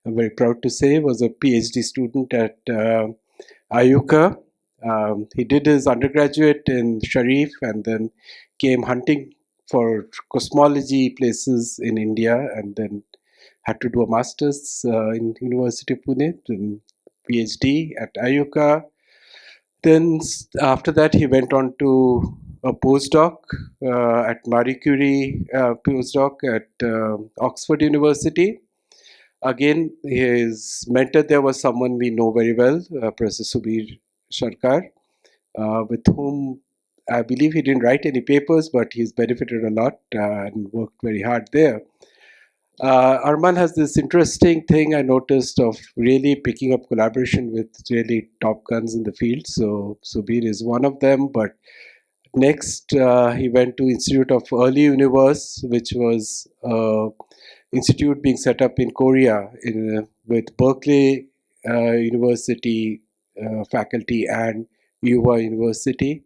I'm very proud to say, was a PhD student at IUCAA. He did his undergraduate in Sharif and then came hunting for cosmology places in India, and then had to do a master's in University of Pune, and PhD at IUCAA. Then after that, he went on to a postdoc at Marie Curie postdoc at Oxford University. Again, his mentor there was someone we know very well, Professor Subir Sarkar, with whom I believe he didn't write any papers, but he's benefited a lot and worked very hard there. Arman has this interesting thing I noticed of really picking up collaboration with really top guns in the field. So Subir is one of them. But next, he went to Institute of Early Universe, which was institute being set up in Korea with Berkeley University faculty and Iowa University.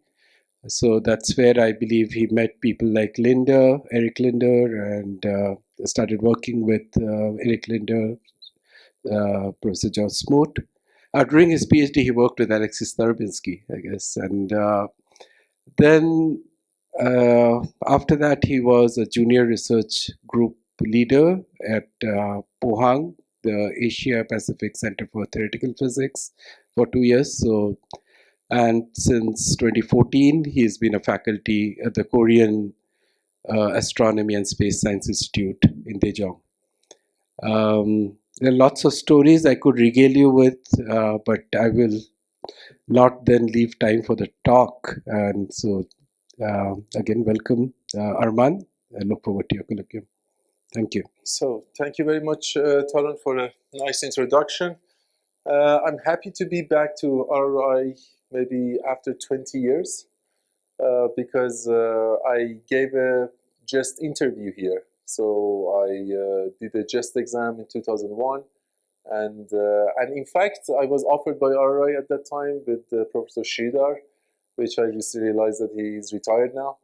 So that's where I believe he met people like Eric Linder, and started working with Eric Linder, Professor John Smoot. During his PhD, he worked with Alexis Starobinski, I guess. And then after that, he was a junior research group leader at Pohang, the Asia Pacific Center for Theoretical Physics, for 2 years. So, and since 2014, he's been a faculty at the Korean Astronomy and Space Science Institute in Daejeon. There are lots of stories I could regale you with, but I will not then leave time for the talk. And so, again, welcome, Arman. I look forward to your colloquium. Thank you. So, thank you very much, Tarun, for a nice introduction. I'm happy to be back to RI maybe after 20 years because I gave a JEST interview here. So I did a JEST exam in 2001, and in fact I was offered by RI at that time with Professor Sridhar, which I just realized that he is retired now.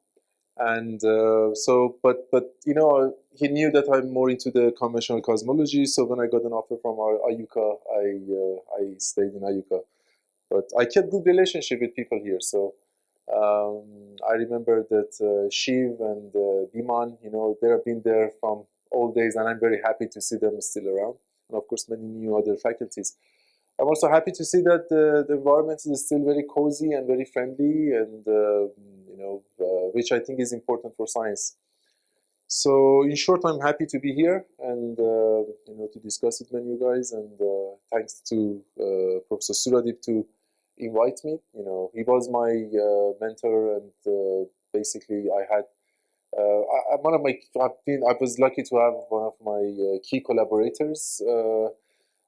And but you know, he knew that I'm more into the conventional cosmology. So when I got an offer from our IUCAA, I stayed in IUCAA. But I kept good relationship with people here. So I remember that Shiv and Biman, you know, they have been there from old days, and I'm very happy to see them still around. And of course, many new other faculties. I'm also happy to see that the environment is still very cozy and very friendly, and you know, which I think is important for science. So, in short, I'm happy to be here and you know, to discuss it with you guys. And thanks to Professor Souradeep to invite me. You know, he was my mentor, and basically, I had one of my. I was lucky to have one of my key collaborators.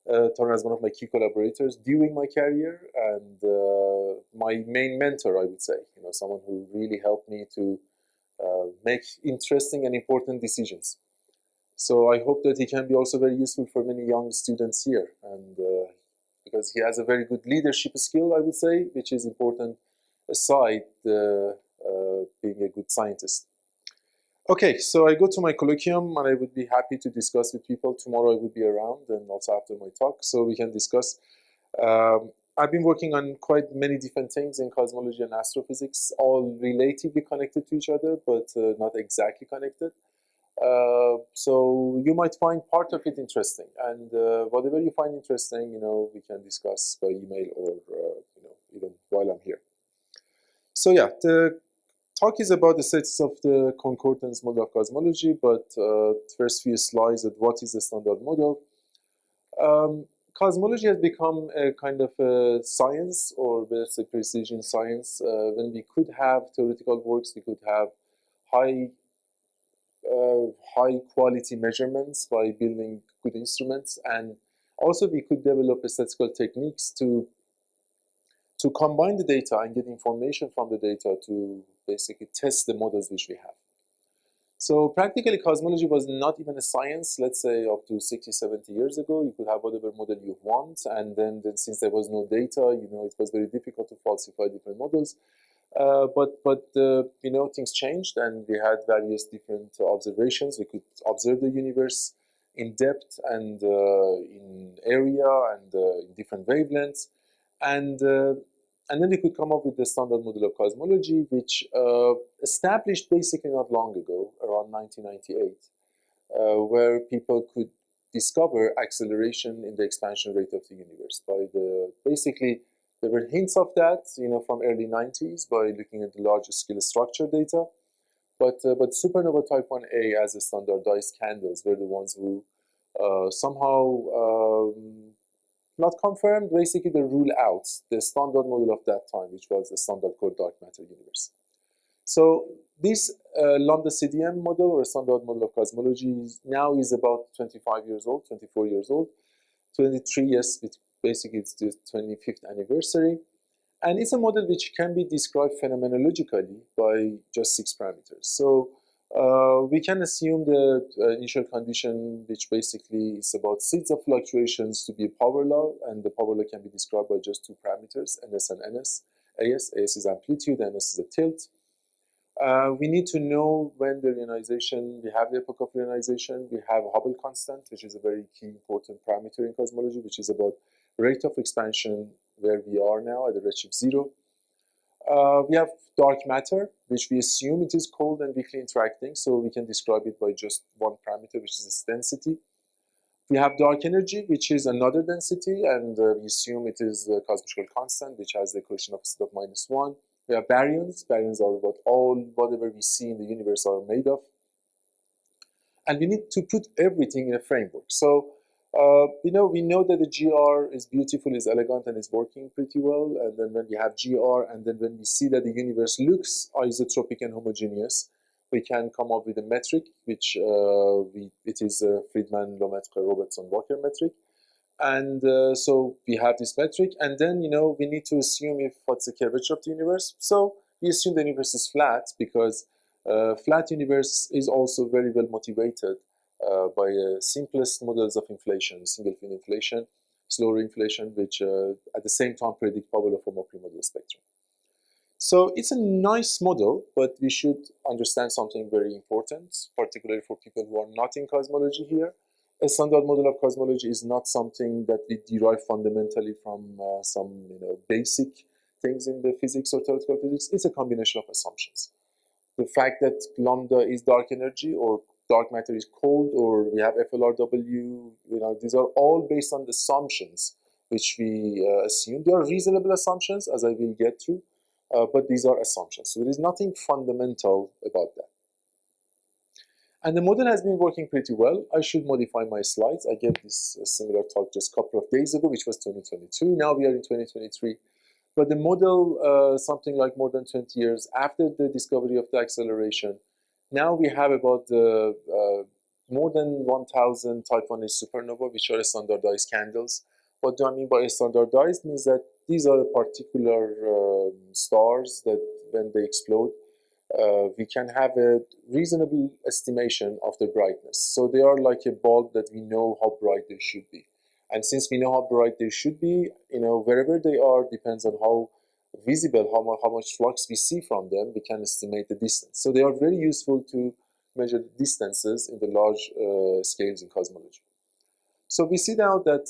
Tarun as one of my key collaborators during my career, and my main mentor, I would say. You know, someone who really helped me to make interesting and important decisions. So I hope that he can be also very useful for many young students here, and because he has a very good leadership skill, I would say, which is important aside being a good scientist. Okay, so I go to my colloquium, and I would be happy to discuss with people. Tomorrow I would be around, and also after my talk, so we can discuss. I've been working on quite many different things in cosmology and astrophysics, all relatively connected to each other, but not exactly connected. So you might find part of it interesting, and whatever you find interesting, you know, we can discuss by email or you know, even while I'm here. So yeah, the talk is about the status of the concordance model of cosmology, but first few slides at what is the standard model. Cosmology has become a kind of a science, or let's say precision science. When we could have theoretical works, we could have high quality measurements by building good instruments, and also we could develop statistical techniques to combine the data and get information from the data to basically test the models which we have. So practically cosmology was not even a science, let's say up to 60, 70 years ago. You could have whatever model you want, and then since there was no data, you know, it was very difficult to falsify different models. But you know, things changed, and we had various different observations. We could observe the universe in depth and in area and in different wavelengths. And then we could come up with the standard model of cosmology, which established basically not long ago, around 1998, where people could discover acceleration in the expansion rate of the universe by basically there were hints of that, from early 90s by looking at the large scale structure data. But supernova type 1a as a standardized candles were the ones who somehow not confirmed, basically they rule out the standard model of that time, which was the standard core dark matter universe. So this lambda CDM model or standard model of cosmology now is about 25 years old, 24 years old, 23 years, basically it's the 25th anniversary. And it's a model which can be described phenomenologically by just 6 parameters. So we can assume the initial condition, which basically is about seeds of fluctuations, to be a power law, and the power law can be described by just 2 parameters, ns and ns. AS is amplitude, ns is a tilt. We need to know when the ionization, we have the epoch of ionization, we have Hubble constant, which is a very key important parameter in cosmology, which is about rate of expansion where we are now at the redshift 0. We have dark matter, which we assume it is cold and weakly interacting, so we can describe it by just 1 parameter, which is its density. We have dark energy, which is another density, and we assume it is the cosmological constant, which has the equation of z of -1. We have baryons. Baryons are what whatever we see in the universe are made of. And we need to put everything in a framework. So, we know that the GR is beautiful, is elegant, and is working pretty well. And then when we have GR, and then when we see that the universe looks isotropic and homogeneous, we can come up with a metric, which it is Friedman, Lemaitre, Robertson, Walker metric. And so we have this metric, and then we need to assume what's the curvature of the universe. So we assume the universe is flat because flat universe is also very well motivated by simplest models of inflation, single field inflation, slower inflation, which at the same time predict power form of premodal spectrum. So it's a nice model, but we should understand something very important, particularly for people who are not in cosmology here. A standard model of cosmology is not something that we derive fundamentally from some basic things in the physics or theoretical physics. It's a combination of assumptions. The fact that lambda is dark energy or dark matter is cold, or we have FLRW, these are all based on the assumptions which we assume. They are reasonable assumptions, as I will get through, but these are assumptions. So there is nothing fundamental about that. And the model has been working pretty well. I should modify my slides. I gave this similar talk just a couple of days ago, which was 2022. Now we are in 2023. But the model, something like more than 20 years after the discovery of the acceleration, now we have about more than 1,000 type 1a supernova, which are standardized candles. What do I mean by standardized? Means that these are particular stars that when they explode, we can have a reasonable estimation of their brightness. So they are like a bulb that we know how bright they should be. And since we know how bright they should be, wherever they are depends on how visible, how much flux we see from them, we can estimate the distance. So they are very useful to measure distances in the large scales in cosmology. So we see now that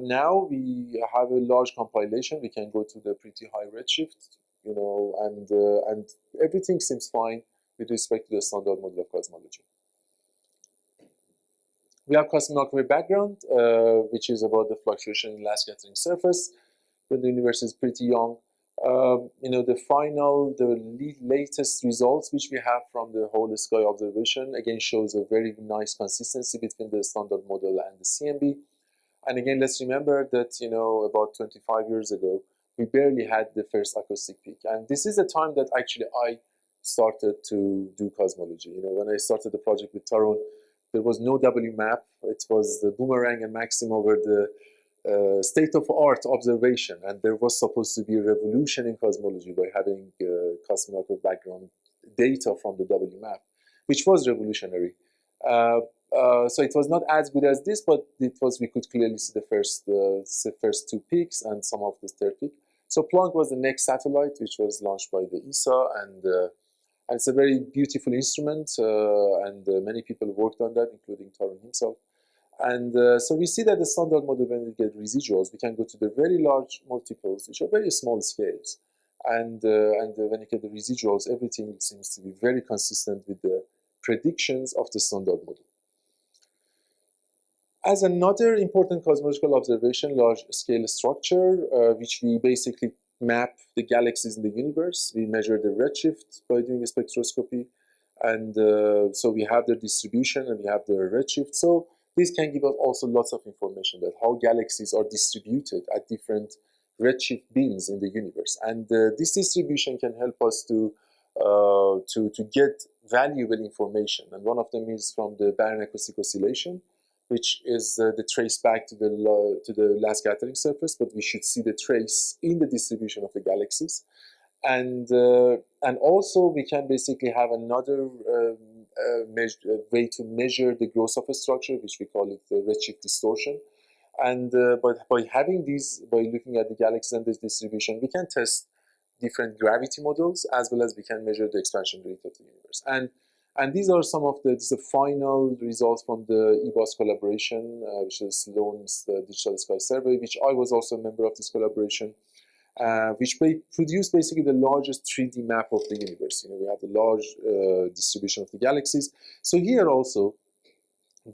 now we have a large compilation. We can go to the pretty high redshift, and everything seems fine with respect to the standard model of cosmology. We have cosmological background, which is about the fluctuation in last scattering surface when the universe is pretty young. The latest results which we have from the whole sky observation again shows a very nice consistency between the standard model and the CMB. And again, let's remember that about 25 years ago, we barely had the first acoustic peak, and this is the time that actually I started to do cosmology. When I started the project with Tarun, there was no WMAP. It was the boomerang and maxim over the state-of-art observation, and there was supposed to be a revolution in cosmology by having cosmological background data from the WMAP, which was revolutionary. So it was not as good as this, but we could clearly see the first 2 peaks and some of the third peak. So Planck was the next satellite, which was launched by the ESA, and it's a very beautiful instrument, and many people worked on that, including Tarun himself. And so we see that the standard model, when we get residuals, we can go to the very large multiples, which are very small scales. And when you get the residuals, everything seems to be very consistent with the predictions of the standard model. As another important cosmological observation, large-scale structure, which we basically map the galaxies in the universe. We measure the redshift by doing a spectroscopy. And so we have their distribution and we have their redshift. So this can give us also lots of information about how galaxies are distributed at different redshift bins in the universe. And this distribution can help us to get valuable information. And one of them is from the baryon acoustic oscillation, which is the trace back to the last scattering surface, but we should see the trace in the distribution of the galaxies. And also we can basically have another way to measure the growth of a structure, which we call it the redshift distortion. And but by having these, by looking at the galaxies and this distribution, we can test different gravity models, as well as we can measure the expansion rate of the universe. And these are some of the final results from the EBOS collaboration, which is Sloan's Digital Sky Survey, which I was also a member of this collaboration, which produced basically the largest 3D map of the universe. We have the large distribution of the galaxies. So here also,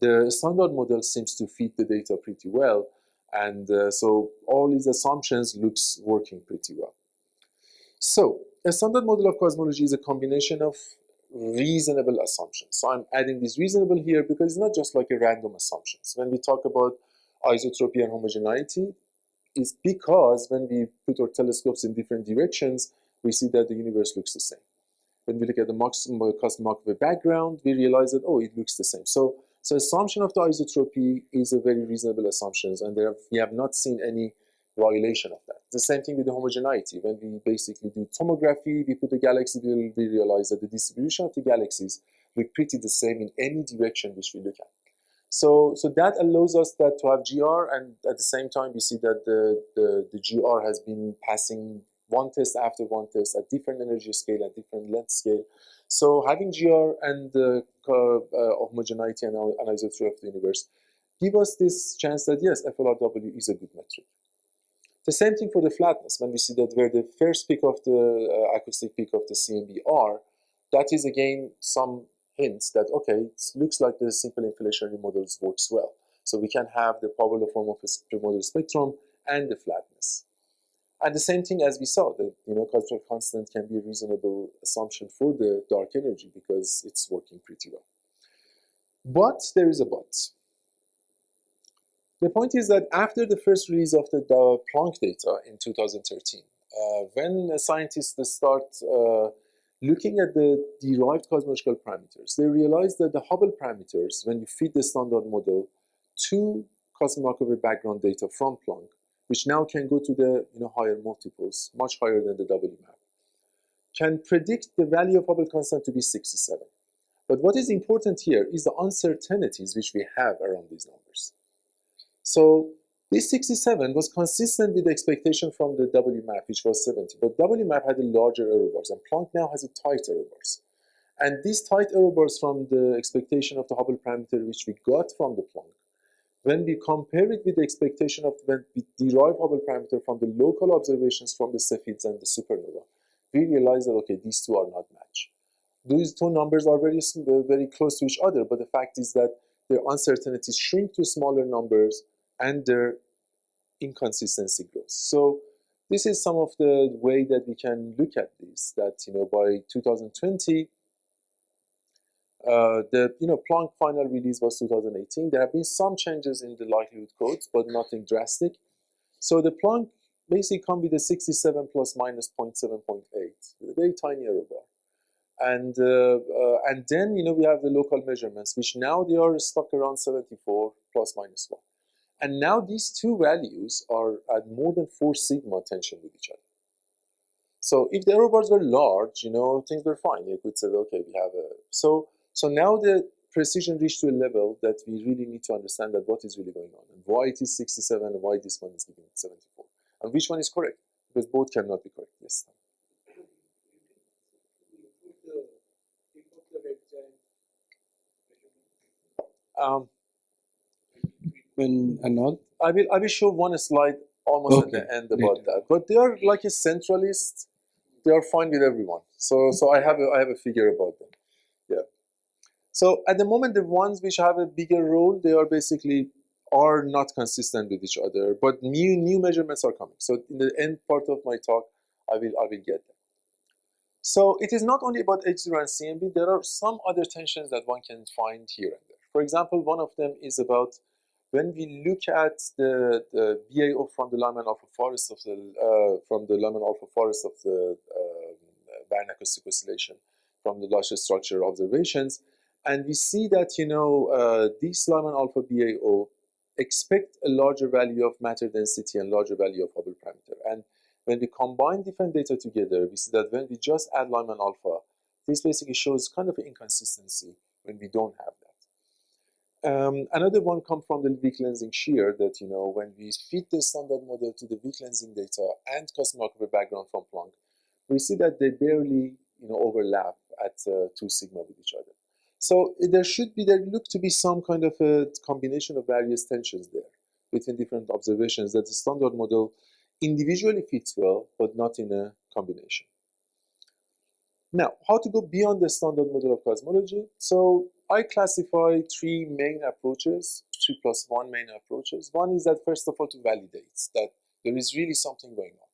the standard model seems to feed the data pretty well. And so all these assumptions looks working pretty well. So a standard model of cosmology is a combination of reasonable assumptions. So I'm adding this reasonable here because it's not just like a random assumptions. When we talk about isotropy and homogeneity, it's because when we put our telescopes in different directions, we see that the universe looks the same. When we look at the maximum cosmological background, we realize that, oh, it looks the same. So assumption of the isotropy is a very reasonable assumption, and we have not seen any violation of that. The same thing with the homogeneity. When we basically do tomography, we put the galaxy, we realize that the distribution of the galaxies look pretty the same in any direction which we look at. So that allows us to have GR, and at the same time we see that the GR has been passing one test after one test at different energy scale, at different length scale. So having GR and homogeneity and anisotropy of the universe give us this chance that yes, FLRW is a good metric. The same thing for the flatness. When we see that where the first peak of the acoustic peak of the CMB are, that is again some hints that, okay, it looks like the simple inflationary models works well. So we can have the power form of a premodal spectrum and the flatness. And the same thing as we saw, that cosmic constant can be a reasonable assumption for the dark energy because it's working pretty well. But there is a but. The point is that after the first release of the Planck data in 2013, when scientists start looking at the derived cosmological parameters, they realized that the Hubble parameters, when you feed the standard model to cosmological background data from Planck, which now can go to the higher multiples, much higher than the W map, can predict the value of Hubble constant to be 67. But what is important here is the uncertainties which we have around these numbers. So this 67 was consistent with the expectation from the W map, which was 70. But W map had a larger error bars, and Planck now has a tight error bars. And these tight error bars from the expectation of the Hubble parameter, which we got from the Planck, when we compare it with the expectation of when we derive Hubble parameter from the local observations from the Cepheids and the supernova, we realize that, okay, these two are not matched. These two numbers are very close to each other, but the fact is that their uncertainties shrink to smaller numbers and their inconsistency grows. So this is some of the way that we can look at this, that by 2020, the Planck final release was 2018. There have been some changes in the likelihood codes, but nothing drastic. So the Planck basically come with a 67 plus minus 0.7.8, a very tiny error bar. And then we have the local measurements, which now they are stuck around 74 plus minus 1. And now these two values are at more than 4 sigma tension with each other. So if the error bars were large, things were fine. You could say, okay, we have a... So now the precision reached to a level that we really need to understand that what is really going on, and why it is 67 and why this one is giving 74. And which one is correct? Because both cannot be correct. Yes. and all? I will show one slide almost at the end about that. But they are like a centralist. They are fine with everyone. So I have a figure about them. Yeah. So at the moment, the ones which have a bigger role, they are basically are not consistent with each other. But new measurements are coming. So in the end part of my talk, I will get them. So it is not only about H0 and CMB. There are some other tensions that one can find here and there. For example, one of them is about when we look at the BAO from the Lyman alpha forest of the barren acoustic oscillation from the large structure observations, and we see that this Lyman alpha BAO expect a larger value of matter density and larger value of Hubble parameter. And when we combine different data together, we see that when we just add Lyman alpha, this basically shows kind of an inconsistency when we don't have that. Another one comes from the weak lensing shear that, when we fit the standard model to the weak lensing data and cosmological background from Planck, we see that they barely, overlap at 2 sigma with each other. So there look to be some kind of a combination of various tensions there between different observations that the standard model individually fits well, but not in a combination. Now, how to go beyond the standard model of cosmology? So I classify 3 main approaches, 3+1 main approaches. One is that, first of all, to validate that there is really something going on.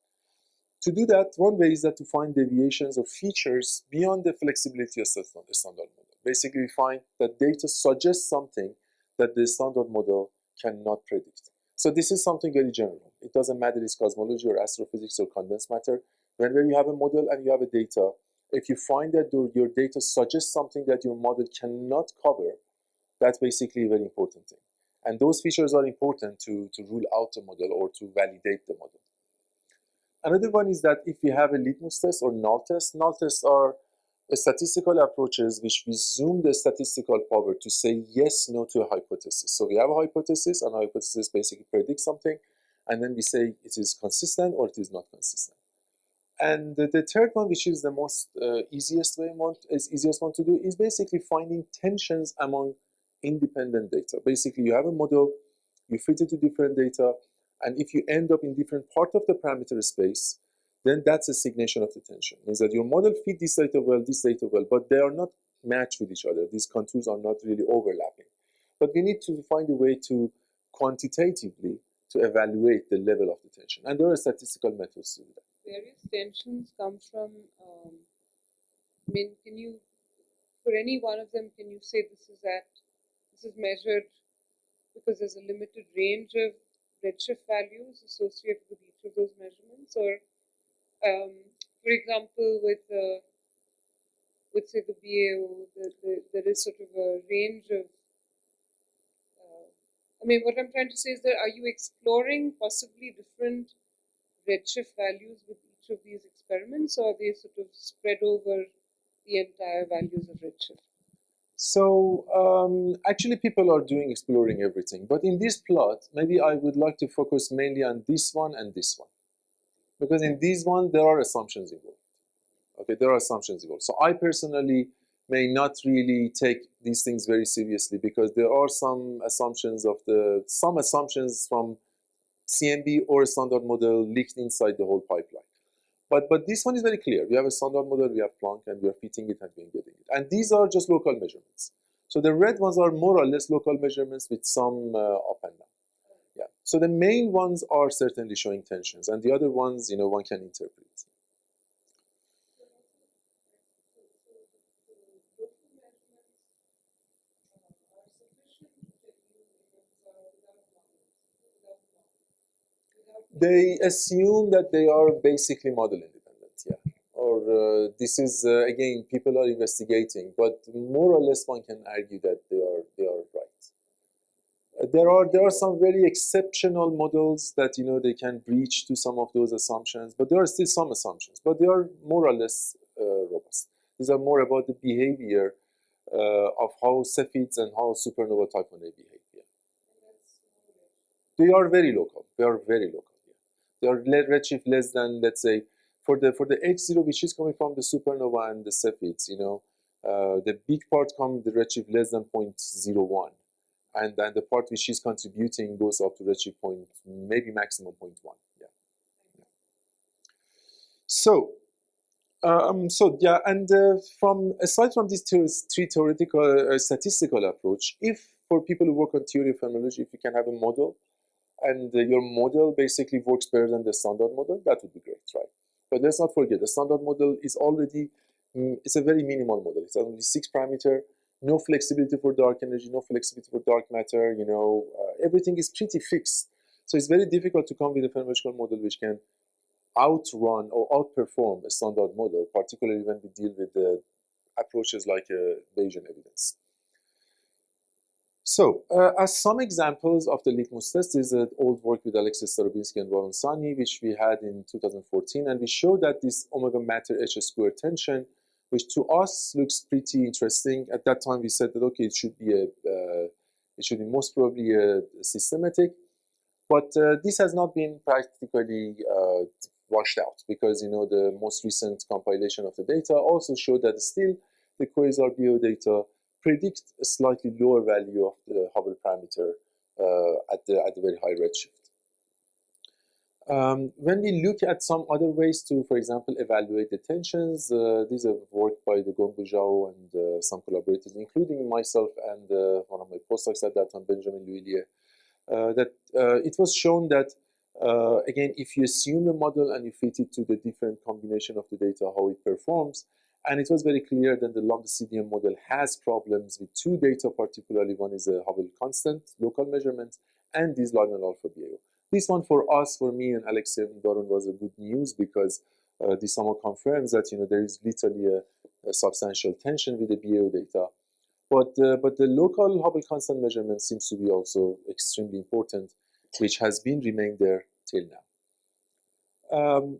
To do that, one way is that to find deviations or features beyond the flexibility of the standard model. Basically, we find that data suggests something that the standard model cannot predict. So this is something very general. It doesn't matter if it's cosmology or astrophysics or condensed matter. Whenever you have a model and you have a data, if you find that your data suggests something that your model cannot cover, that's basically a very important thing. And those features are important to rule out the model or to validate the model. Another one is that if we have a litmus test or null tests are statistical approaches which we zoom the statistical power to say yes, no to a hypothesis. So we have a hypothesis, and a hypothesis basically predicts something, and then we say it is consistent or it is not consistent. And the third one, which is the most easiest one to do, is basically finding tensions among independent data. Basically, you have a model, you fit it to different data, and if you end up in different part of the parameter space, then that's a signation of the tension. It means that your model fit this data well, but they are not matched with each other. These contours are not really overlapping. But we need to find a way to quantitatively to evaluate the level of the tension. And there are statistical methods to do that. Various tensions come from, can you, for any one of them, can you say this is measured because there's a limited range of redshift values associated with each of those measurements? Or, for example, with say the BAO, there is sort of a range of, what I'm trying to say is that are you exploring possibly different redshift values with each of these experiments, or are they sort of spread over the entire values of redshift? So actually people are exploring everything, but in this plot, maybe I would like to focus mainly on this one and this one, because in these one there are assumptions involved. Okay, there are assumptions involved. So I personally may not really take these things very seriously, because there are some assumptions from CMB or a standard model leaked inside the whole pipeline. But this one is very clear. We have a standard model, we have Planck, and we are fitting it and we are getting it. And these are just local measurements. So the red ones are more or less local measurements with some up and down. Yeah. So the main ones are certainly showing tensions, and the other ones, one can interpret. They assume that they are basically model independent, yeah. Or this is again, people are investigating, but more or less one can argue that they are right. There are some very exceptional models that they can breach to some of those assumptions, but there are still some assumptions, but they are more or less robust. These are more about the behavior of how Cepheids and how supernova type 1a behave. Yeah. They are very local. They are very local. They are redshift less than, let's say, for the H0, which is coming from the supernova and the Cepheids, the big part the redshift less than 0.01. and then the part which is contributing goes up to redshift point, maybe maximum 0.1. Yeah. So, and from aside from these three theoretical statistical approach, if for people who work on theory of phenomenology, if you can have a model, and your model basically works better than the standard model, that would be great, right? But let's not forget, the standard model is already, it's a very minimal model. It's only 6 parameter, no flexibility for dark energy, no flexibility for dark matter, you know, everything is pretty fixed. So it's very difficult to come with a phenomenological model which can outrun or outperform a standard model, particularly when we deal with the approaches like Bayesian evidence. So, as some examples of the litmus test is an old work with Alexis Starobinsky and Varun Sahni, which we had in 2014, and we showed that this omega matter H square tension, which to us looks pretty interesting. At that time, we said that okay, it should be most probably systematic, but this has not been practically washed out, because you know the most recent compilation of the data also showed that still the quasar BO data predict a slightly lower value of the Hubble parameter at the very high redshift. When we look at some other ways to, for example, evaluate the tensions, these are work by the Gongbu Zhao and some collaborators, including myself and one of my postdocs at that time, Benjamin Louillier, that it was shown that, again, if you assume a model and you fit it to the different combination of the data, how it performs, and it was very clear that the longitudinal model has problems with 2 data, particularly one is a Hubble constant, local measurements, and this Lyman alpha BAO. This one for us, for me and Alex and Darun, was a good news, because this somehow confirms that you know there is literally a substantial tension with the BAO data. But the local Hubble constant measurement seems to be also extremely important, which has been remained there till now.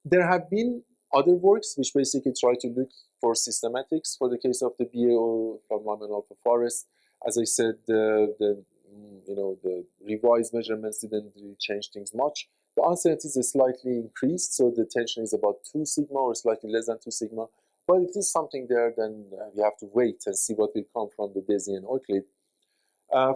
There have been other works which basically try to look for systematics. For the case of the BAO from Lyman alpha forest, as I said, the revised measurements didn't really change things much. The uncertainty is slightly increased, so the tension is about 2 sigma or slightly less than 2 sigma. But it is something there, then we have to wait and see what will come from the Daejeon and Euclid.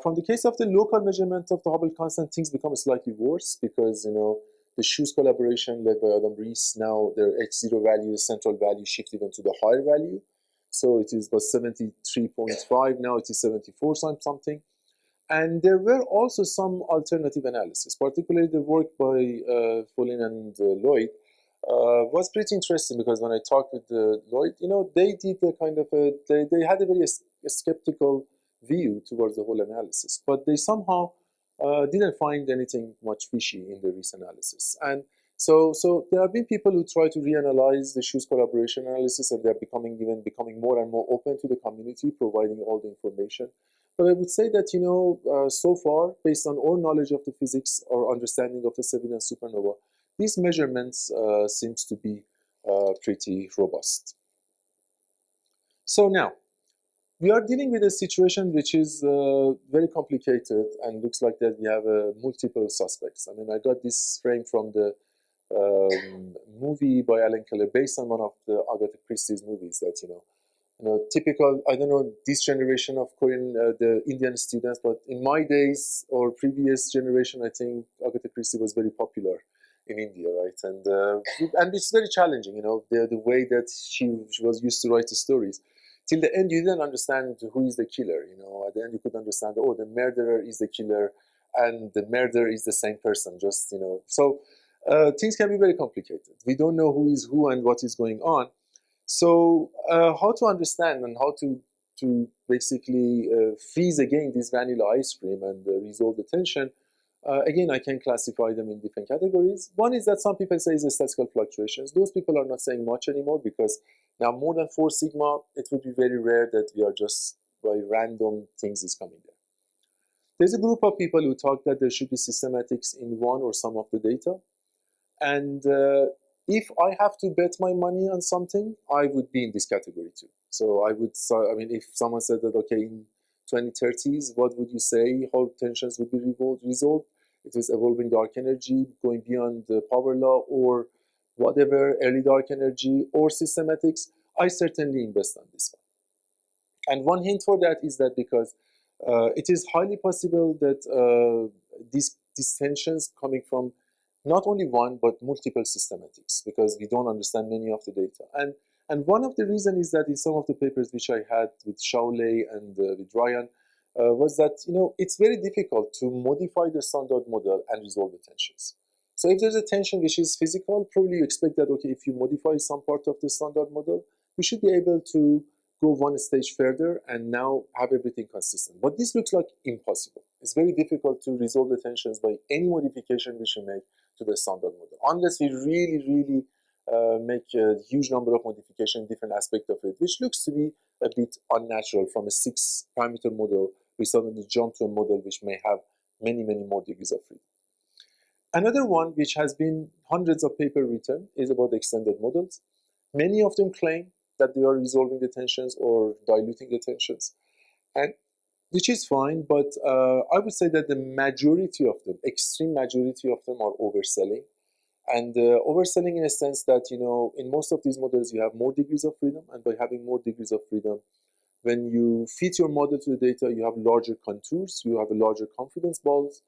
From the case of the local measurement of the Hubble constant, things become slightly worse, because you know the Shoes collaboration led by Adam Rees, now their H0 value, central value, shift even to the higher value. So it was 73.5, now it is 74 something. And there were also some alternative analysis, particularly the work by Follin and Lloyd was pretty interesting, because when I talked with Lloyd, you know, they did a kind of they had a very skeptical view towards the whole analysis, but they somehow didn't find anything much fishy in the recent analysis. And so there have been people who try to reanalyze the Shoes collaboration analysis, and they're becoming more and more open to the community, providing all the information. But I would say that, you know, so far, based on our knowledge of the physics or understanding of the Severian supernova, these measurements seems to be pretty robust. So now, we are dealing with a situation which is very complicated, and looks like that we have multiple suspects. I mean, I got this frame from the movie by Alan Keller, based on one of the Agatha Christie's movies, that, you know, typical, I don't know, this generation of Korean, the Indian students, but in my days or previous generation, I think Agatha Christie was very popular in India, right? And it's very challenging, you know, the way that she was used to write the stories. Till the end, you didn't understand who is the killer, you know. At the end, you could understand, oh, the murderer is the killer, and the murderer is the same person, just, you know. So things can be very complicated. We don't know who is who and what is going on. So how to understand and how to basically freeze again this vanilla ice cream and resolve the tension, again, I can classify them in different categories. One is that some people say is statistical fluctuations. Those people are not saying much anymore, because now more than 4 sigma, it would be very rare that we are just by random things is coming there. There's a group of people who talk that there should be systematics in one or some of the data. And if I have to bet my money on something, I would be in this category too. So I mean, if someone said that, okay, in 2030s, what would you say, how tensions would be resolved? It is evolving dark energy, going beyond the power law, or whatever, early dark energy, or systematics, I certainly invest on this one. And one hint for that is that because It is highly possible that these tensions coming from not only one but multiple systematics, because we don't understand many of the data. And one of the reasons is that in some of the papers which I had with Shafieloo and with Ryan, was that it's very difficult to modify the standard model and resolve the tensions. So if there's a tension which is physical, probably you expect that, okay, if you modify some part of the standard model, you should be able to go one stage further and now have everything consistent. But this looks like impossible. It's very difficult to resolve the tensions by any modification we should make to the standard model, unless we really make a huge number of modifications in different aspects of it, which looks to be a bit unnatural. From a 6-parameter model, we suddenly jump to a model which may have many more degrees of freedom. Another one, which has been hundreds of papers written, is about extended models. Many of them claim that they are resolving the tensions or diluting the tensions, and which is fine, but I would say that the majority of them, extreme majority of them, are overselling. And overselling in a sense that, in most of these models, you have more degrees of freedom, and by having more degrees of freedom, when you fit your model to the data, you have larger contours, you have a larger confidence balls,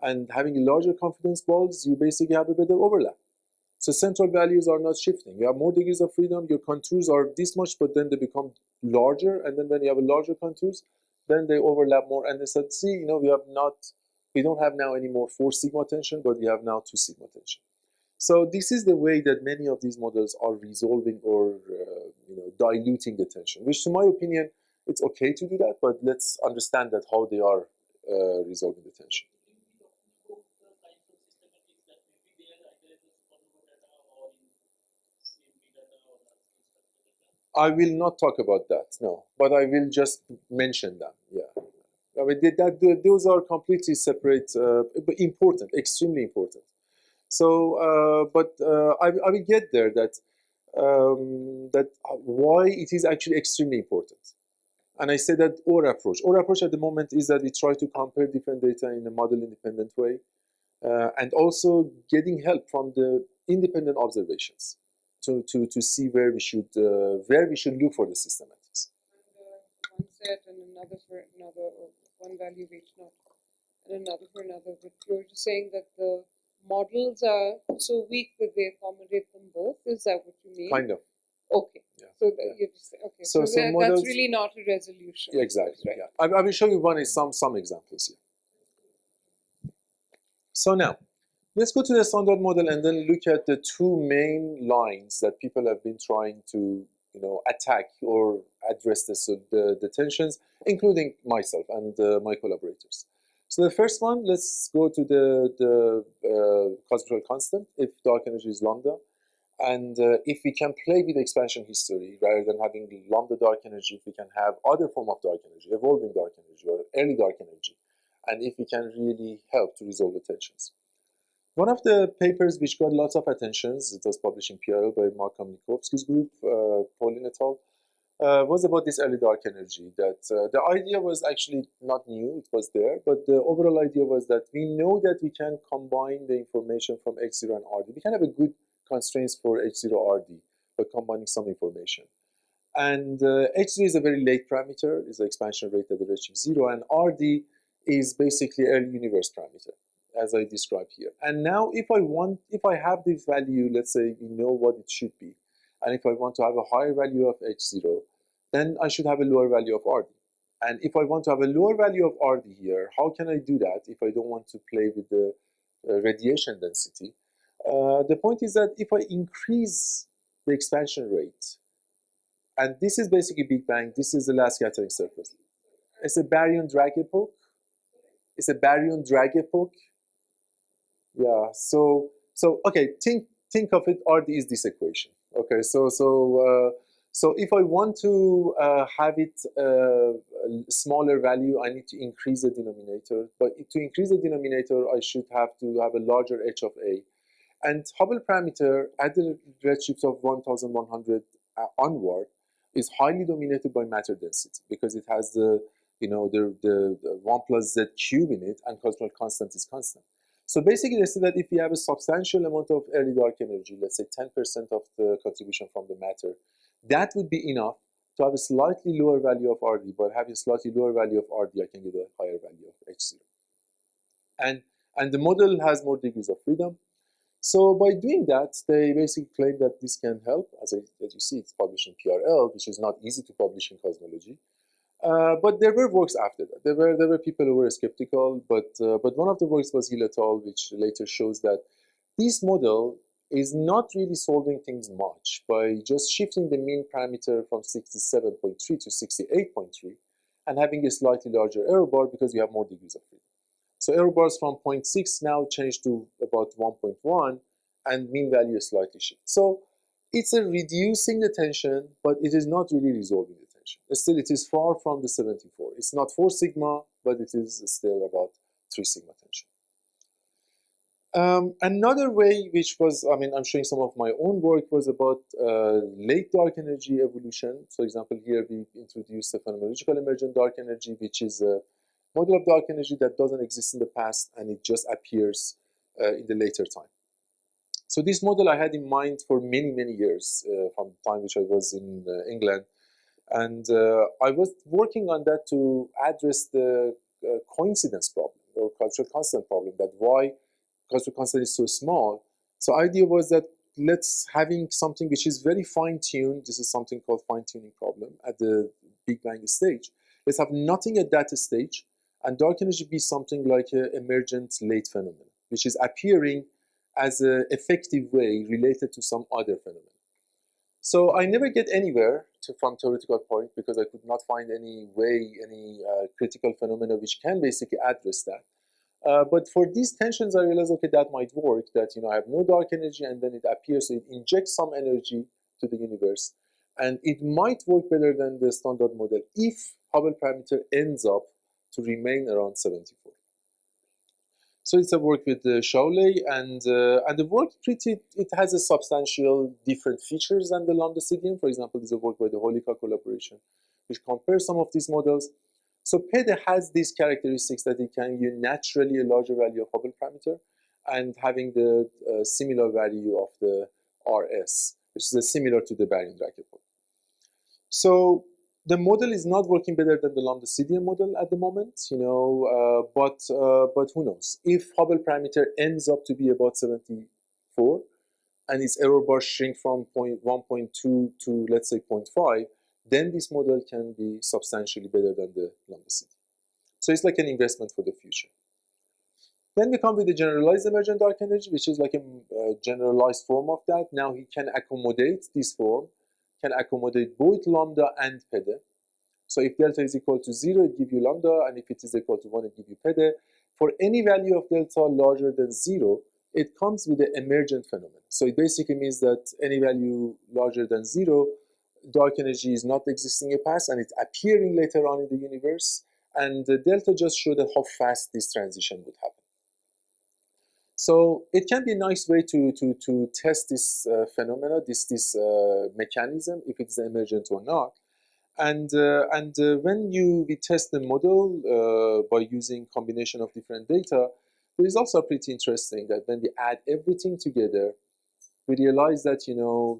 and having larger confidence balls, you basically have a better overlap. So central values are not shifting. You have more degrees of freedom, your contours are this much, but then they become larger, and then when you have a larger contours, then they overlap more, and they said, see, we don't have now any more 4 sigma tension, but we have now 2 sigma tension. So this is the way that many of these models are resolving or diluting the tension, which to my opinion, it's okay to do that, but let's understand that how they are resolving the tension. I will not talk about that, no, but I will just mention them, yeah. I mean, those are completely separate, but important, extremely important. So, I will get there, that why it is actually extremely important. And I say that our approach at the moment is that we try to compare different data in a model-independent way, and also getting help from the independent observations to see where we should look for the systematics. One set and another for another, or one value of each not, and another for another. But you're just saying that the models are so weak that they accommodate them both. Is that what you mean? Kind of. Okay. Yeah. So you're just okay. So models, that's really not a resolution. Yeah, exactly. Right. Yeah. I will show you some examples here. So now, let's go to the standard model and then look at the 2 main lines that people have been trying to attack or address the tensions, including myself and my collaborators. So the first one, let's go to the cosmological constant, if dark energy is lambda. And if we can play with expansion history, rather than having lambda dark energy, if we can have other form of dark energy, evolving dark energy or early dark energy, and if we can really help to resolve the tensions. One of the papers which got lots of attentions, it was published in PRL by Mark Kamnikovsky's group, Pauline et al., was about this early dark energy. That the idea was actually not new, it was there, but the overall idea was that we know that we can combine the information from H0 and RD. We can have a good constraints for H0 RD by combining some information. And H0 is a very late parameter, is the expansion rate at the redshift 0, and RD is basically early universe parameter, as I described here. And now if I have this value, let's say we know what it should be, and if I want to have a higher value of H0, then I should have a lower value of RD. And if I want to have a lower value of RD here, how can I do that if I don't want to play with the radiation density? The point is that if I increase the expansion rate, and this is basically Big Bang, this is the last scattering surface. It's a baryon drag epoch. It's a baryon drag epoch. Yeah, so okay, think of it, RD is this equation. Okay, so if I want to have it a smaller value, I need to increase the denominator. But to increase the denominator, I should have to have a larger h of a. And Hubble parameter at the redshift of 1100 onward is highly dominated by matter density, because it has the 1 plus z cube in it, and cosmological constant is constant. So basically, they say that if we have a substantial amount of early dark energy, let's say 10% of the contribution from the matter, that would be enough to have a slightly lower value of RD. By having a slightly lower value of RD, I can get a higher value of H0. And the model has more degrees of freedom. So by doing that, they basically claim that this can help. As you see, it's published in PRL, which is not easy to publish in cosmology. But there were works after that. There were people who were skeptical, but one of the works was Hill et al., which later shows that this model is not really solving things much by just shifting the mean parameter from 67.3 to 68.3 and having a slightly larger error bar because you have more degrees of freedom. So error bars from 0.6 now change to about 1.1 and mean value is slightly shifted. So it's a reducing the tension, but it is not really resolving the tension. Still, it is far from the 74. It's not 4 sigma, but it is still about 3 sigma tension. Another way, which was, I'm showing some of my own work, was about late dark energy evolution. For example, here we introduced the phenomenological emergent dark energy, which is a model of dark energy that doesn't exist in the past and it just appears in the later time. So this model I had in mind for many, many years from the time which I was in England. And I was working on that to address the coincidence problem or cultural constant problem, that why cultural constant is so small. So idea was that let's having something which is very fine-tuned. This is something called fine-tuning problem at the Big Bang stage. Let's have nothing at that stage, and dark energy be something like an emergent late phenomenon, which is appearing as an effective way related to some other phenomenon. So I never get anywhere from theoretical point because I could not find any way, any critical phenomena which can basically address that. But for these tensions, I realized, okay, that might work, that I have no dark energy and then it appears, so it injects some energy to the universe. And it might work better than the standard model if Hubble parameter ends up to remain around 74. So it's a work with Shafieloo, and the work it has a substantial different features than the lambda-CDM. For example, there's a work by the Theological Collaboration, which compares some of these models. So PEDE has these characteristics that it can give naturally a larger value of Hubble parameter and having the similar value of the RS, which is similar to the baryon Drucker. So the model is not working better than the lambda-CDM model at the moment, but who knows? If Hubble parameter ends up to be about 74 and its error bar shrink from 1.2 to, let's say, 0.5, then this model can be substantially better than the lambda-CDM. So it's like an investment for the future. Then we come with the generalized emergent dark energy, which is like a generalized form of that. Now he can accommodate this form, can accommodate both lambda and PEDE. So if delta is equal to 0, it gives you lambda, and if it is equal to 1, it gives you PEDE. For any value of delta larger than 0, it comes with the emergent phenomenon. So it basically means that any value larger than 0, dark energy is not existing in the past, and it's appearing later on in the universe. And the delta just shows that how fast this transition would happen. So it can be a nice way to test this phenomena, this mechanism, if it's emergent or not. And when we test the model by using combination of different data, it is also pretty interesting that when we add everything together, we realize that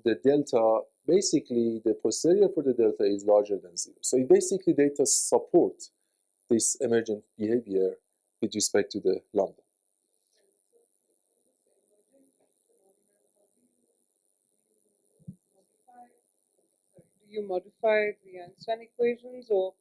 the delta, basically the posterior for the delta is larger than 0. So it basically data support this emergent behavior with respect to the lambda. Do you modify the Einstein equations or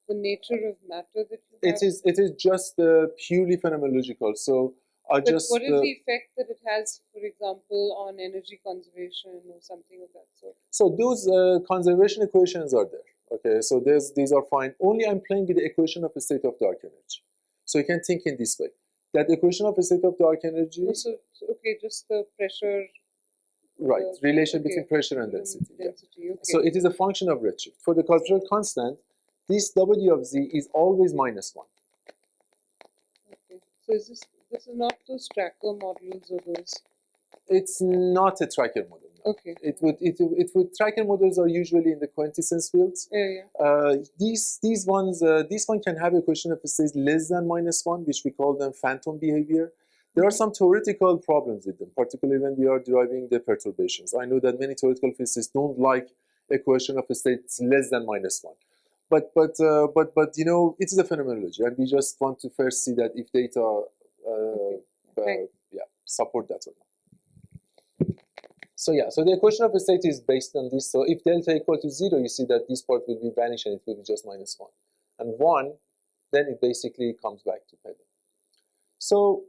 the nature of matter that you have? It is just purely phenomenological. So what is the effect that it has, for example, on energy conservation or something of that sort? So those conservation equations are there. Okay, so these are fine. Only I'm playing with the equation of a state of dark energy. So you can think in this way. That equation of a state of dark energy. So okay, just the pressure. Right, relation between pressure and density. Okay. So it is a function of redshift. For the cultural constant, this W of Z is always -1. Okay. So this is not those tracker models or those? It's not a tracker model. No. Okay. It would tracker models are usually in the coincidence fields. Yeah. These ones, this one can have a equation of a state less than -1, which we call them phantom behavior. There are some theoretical problems with them, particularly when we are deriving the perturbations. I know that many theoretical physicists don't like equation of state less than -1. But you know, it is a phenomenology, and we just want to first see that if data yeah, support that or not. So yeah, so the equation of state is based on this. So if delta equal to 0, you see that this part will be vanished and it will be just -1. And 1, then it basically comes back to pedal. So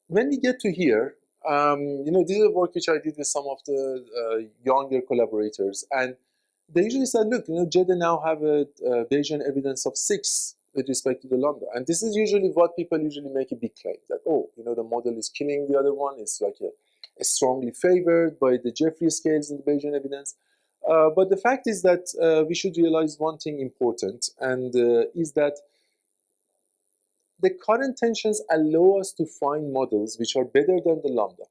when we get to here, you know, this is a work which I did with some of the younger collaborators, and they usually said, look, you know, JEDA now have a Bayesian evidence of 6 with respect to the lambda, and this is usually what people usually make a big claim that, oh, you know, the model is killing the other one. It's like strongly favored by the Jeffrey scales in the Bayesian evidence. But the fact is that we should realize one thing important, and is that the current tensions allow us to find models which are better than the lambda,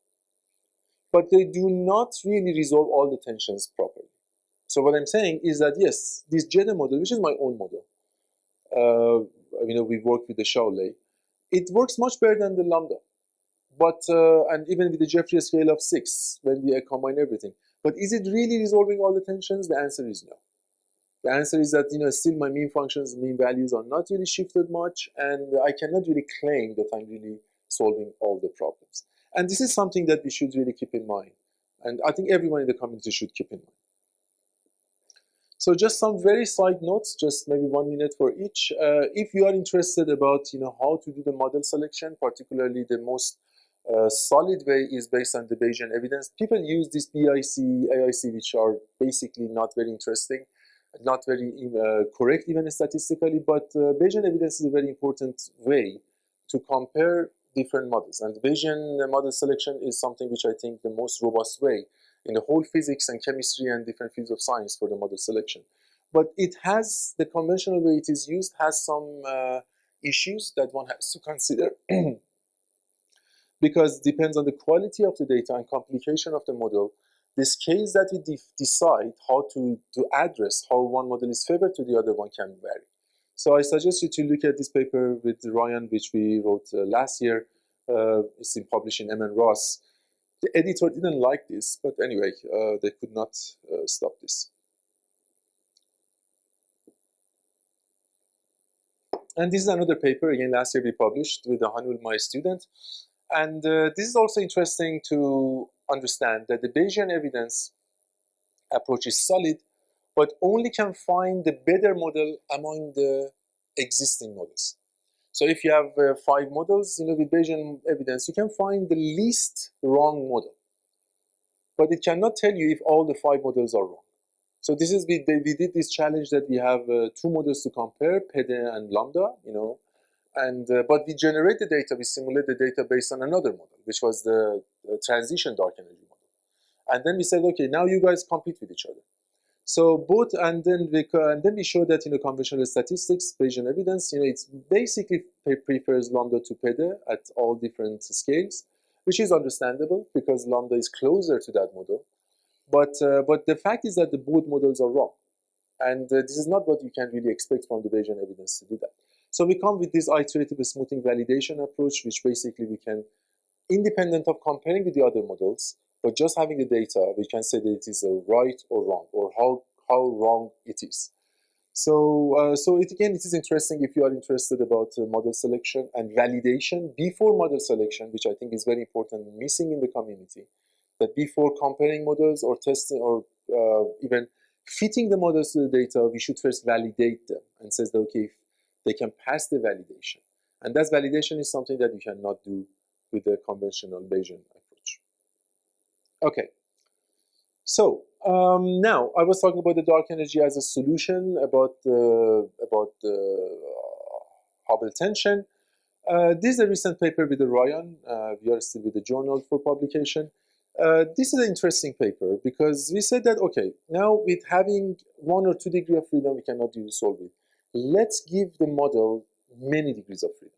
but they do not really resolve all the tensions properly. So what I'm saying is that, yes, this JEDA model, which is my own model, you know, we work with the Shafieloo, it works much better than the lambda. But, and even with the Jeffrey scale of 6, when we combine everything. But is it really resolving all the tensions? The answer is no. The answer is that, you know, still my mean functions, mean values are not really shifted much, and I cannot really claim that I'm really solving all the problems. And this is something that we should really keep in mind. And I think everyone in the community should keep in mind. So just some very side notes, just maybe 1 minute for each. If you are interested about, you know, how to do the model selection, particularly the most solid way is based on the Bayesian evidence. People use this BIC, AIC, which are basically not very interesting, not very correct even statistically, but Bayesian evidence is a very important way to compare different models. And Bayesian model selection is something which I think the most robust way in the whole physics and chemistry and different fields of science for the model selection. But it has, the conventional way it is used has some issues that one has to consider. Because it depends on the quality of the data and complication of the model, the scales that we decide how to address how one model is favored to the other one can vary. So I suggest you to look at this paper with Ryan, which we wrote last year. It's been published in M. Ross. The editor didn't like this, but anyway, they could not stop this. And this is another paper, again, last year we published with Hanul, my student. And this is also interesting to understand that the Bayesian evidence approach is solid, but only can find the better model among the existing models. So if you have 5 models, you know, with Bayesian evidence, you can find the least wrong model. But it cannot tell you if all the 5 models are wrong. So this is, we did this challenge that we have 2 models to compare, PEDE and Lambda, you know, and but we generate the data, we simulate the data based on another model, which was the transition dark energy model. And then we said, okay, now you guys compete with each other. So both, and then we showed that, you know, conventional statistics, Bayesian evidence, you know, it's basically prefers lambda to PEDE at all different scales, which is understandable because lambda is closer to that model. But the fact is that the both models are wrong, and this is not what you can really expect from the Bayesian evidence to do that. So we come with this iterative smoothing validation approach, which basically we can, independent of comparing with the other models, but just having the data, we can say that it is right or wrong, or how wrong it is. So, it is interesting if you are interested about model selection and validation before model selection, which I think is very important, missing in the community, that before comparing models or testing or even fitting the models to the data, we should first validate them and says that, okay, if they can pass the validation. And that validation is something that you cannot do with the conventional Bayesian approach. Okay. So now I was talking about the dark energy as a solution, about the Hubble tension. This is a recent paper with Ryan. We are still with the journal for publication. This is an interesting paper because we said that, okay, now with having 1 or 2 degrees of freedom, we cannot really solve it. Let's give the model many degrees of freedom.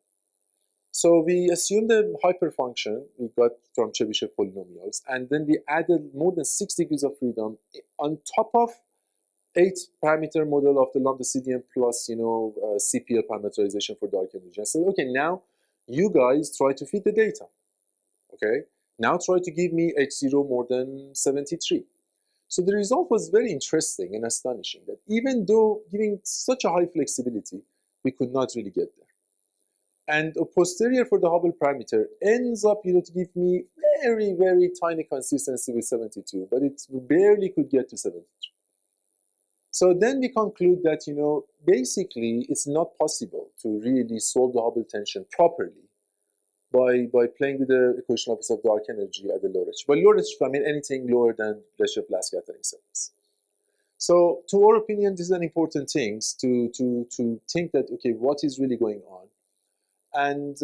So we assumed a hyperfunction we got from Chebyshev polynomials, and then we added more than 6 degrees of freedom on top of 8-parameter model of the lambda CDM plus, you know, CPL parameterization for dark energy. I said, okay, now you guys try to fit the data. Okay, now try to give me H0 more than 73. So the result was very interesting and astonishing that even though giving such a high flexibility, we could not really get there. And a posterior for the Hubble parameter ends up, to give me very, very tiny consistency with 72, but it barely could get to 73. So then we conclude that, basically it's not possible to really solve the Hubble tension properly by playing with the equation of dark energy at the low redshift. By low redshift, I mean anything lower than redshift last scattering surface. So to our opinion, this is an important thing to think that, okay, what is really going on? And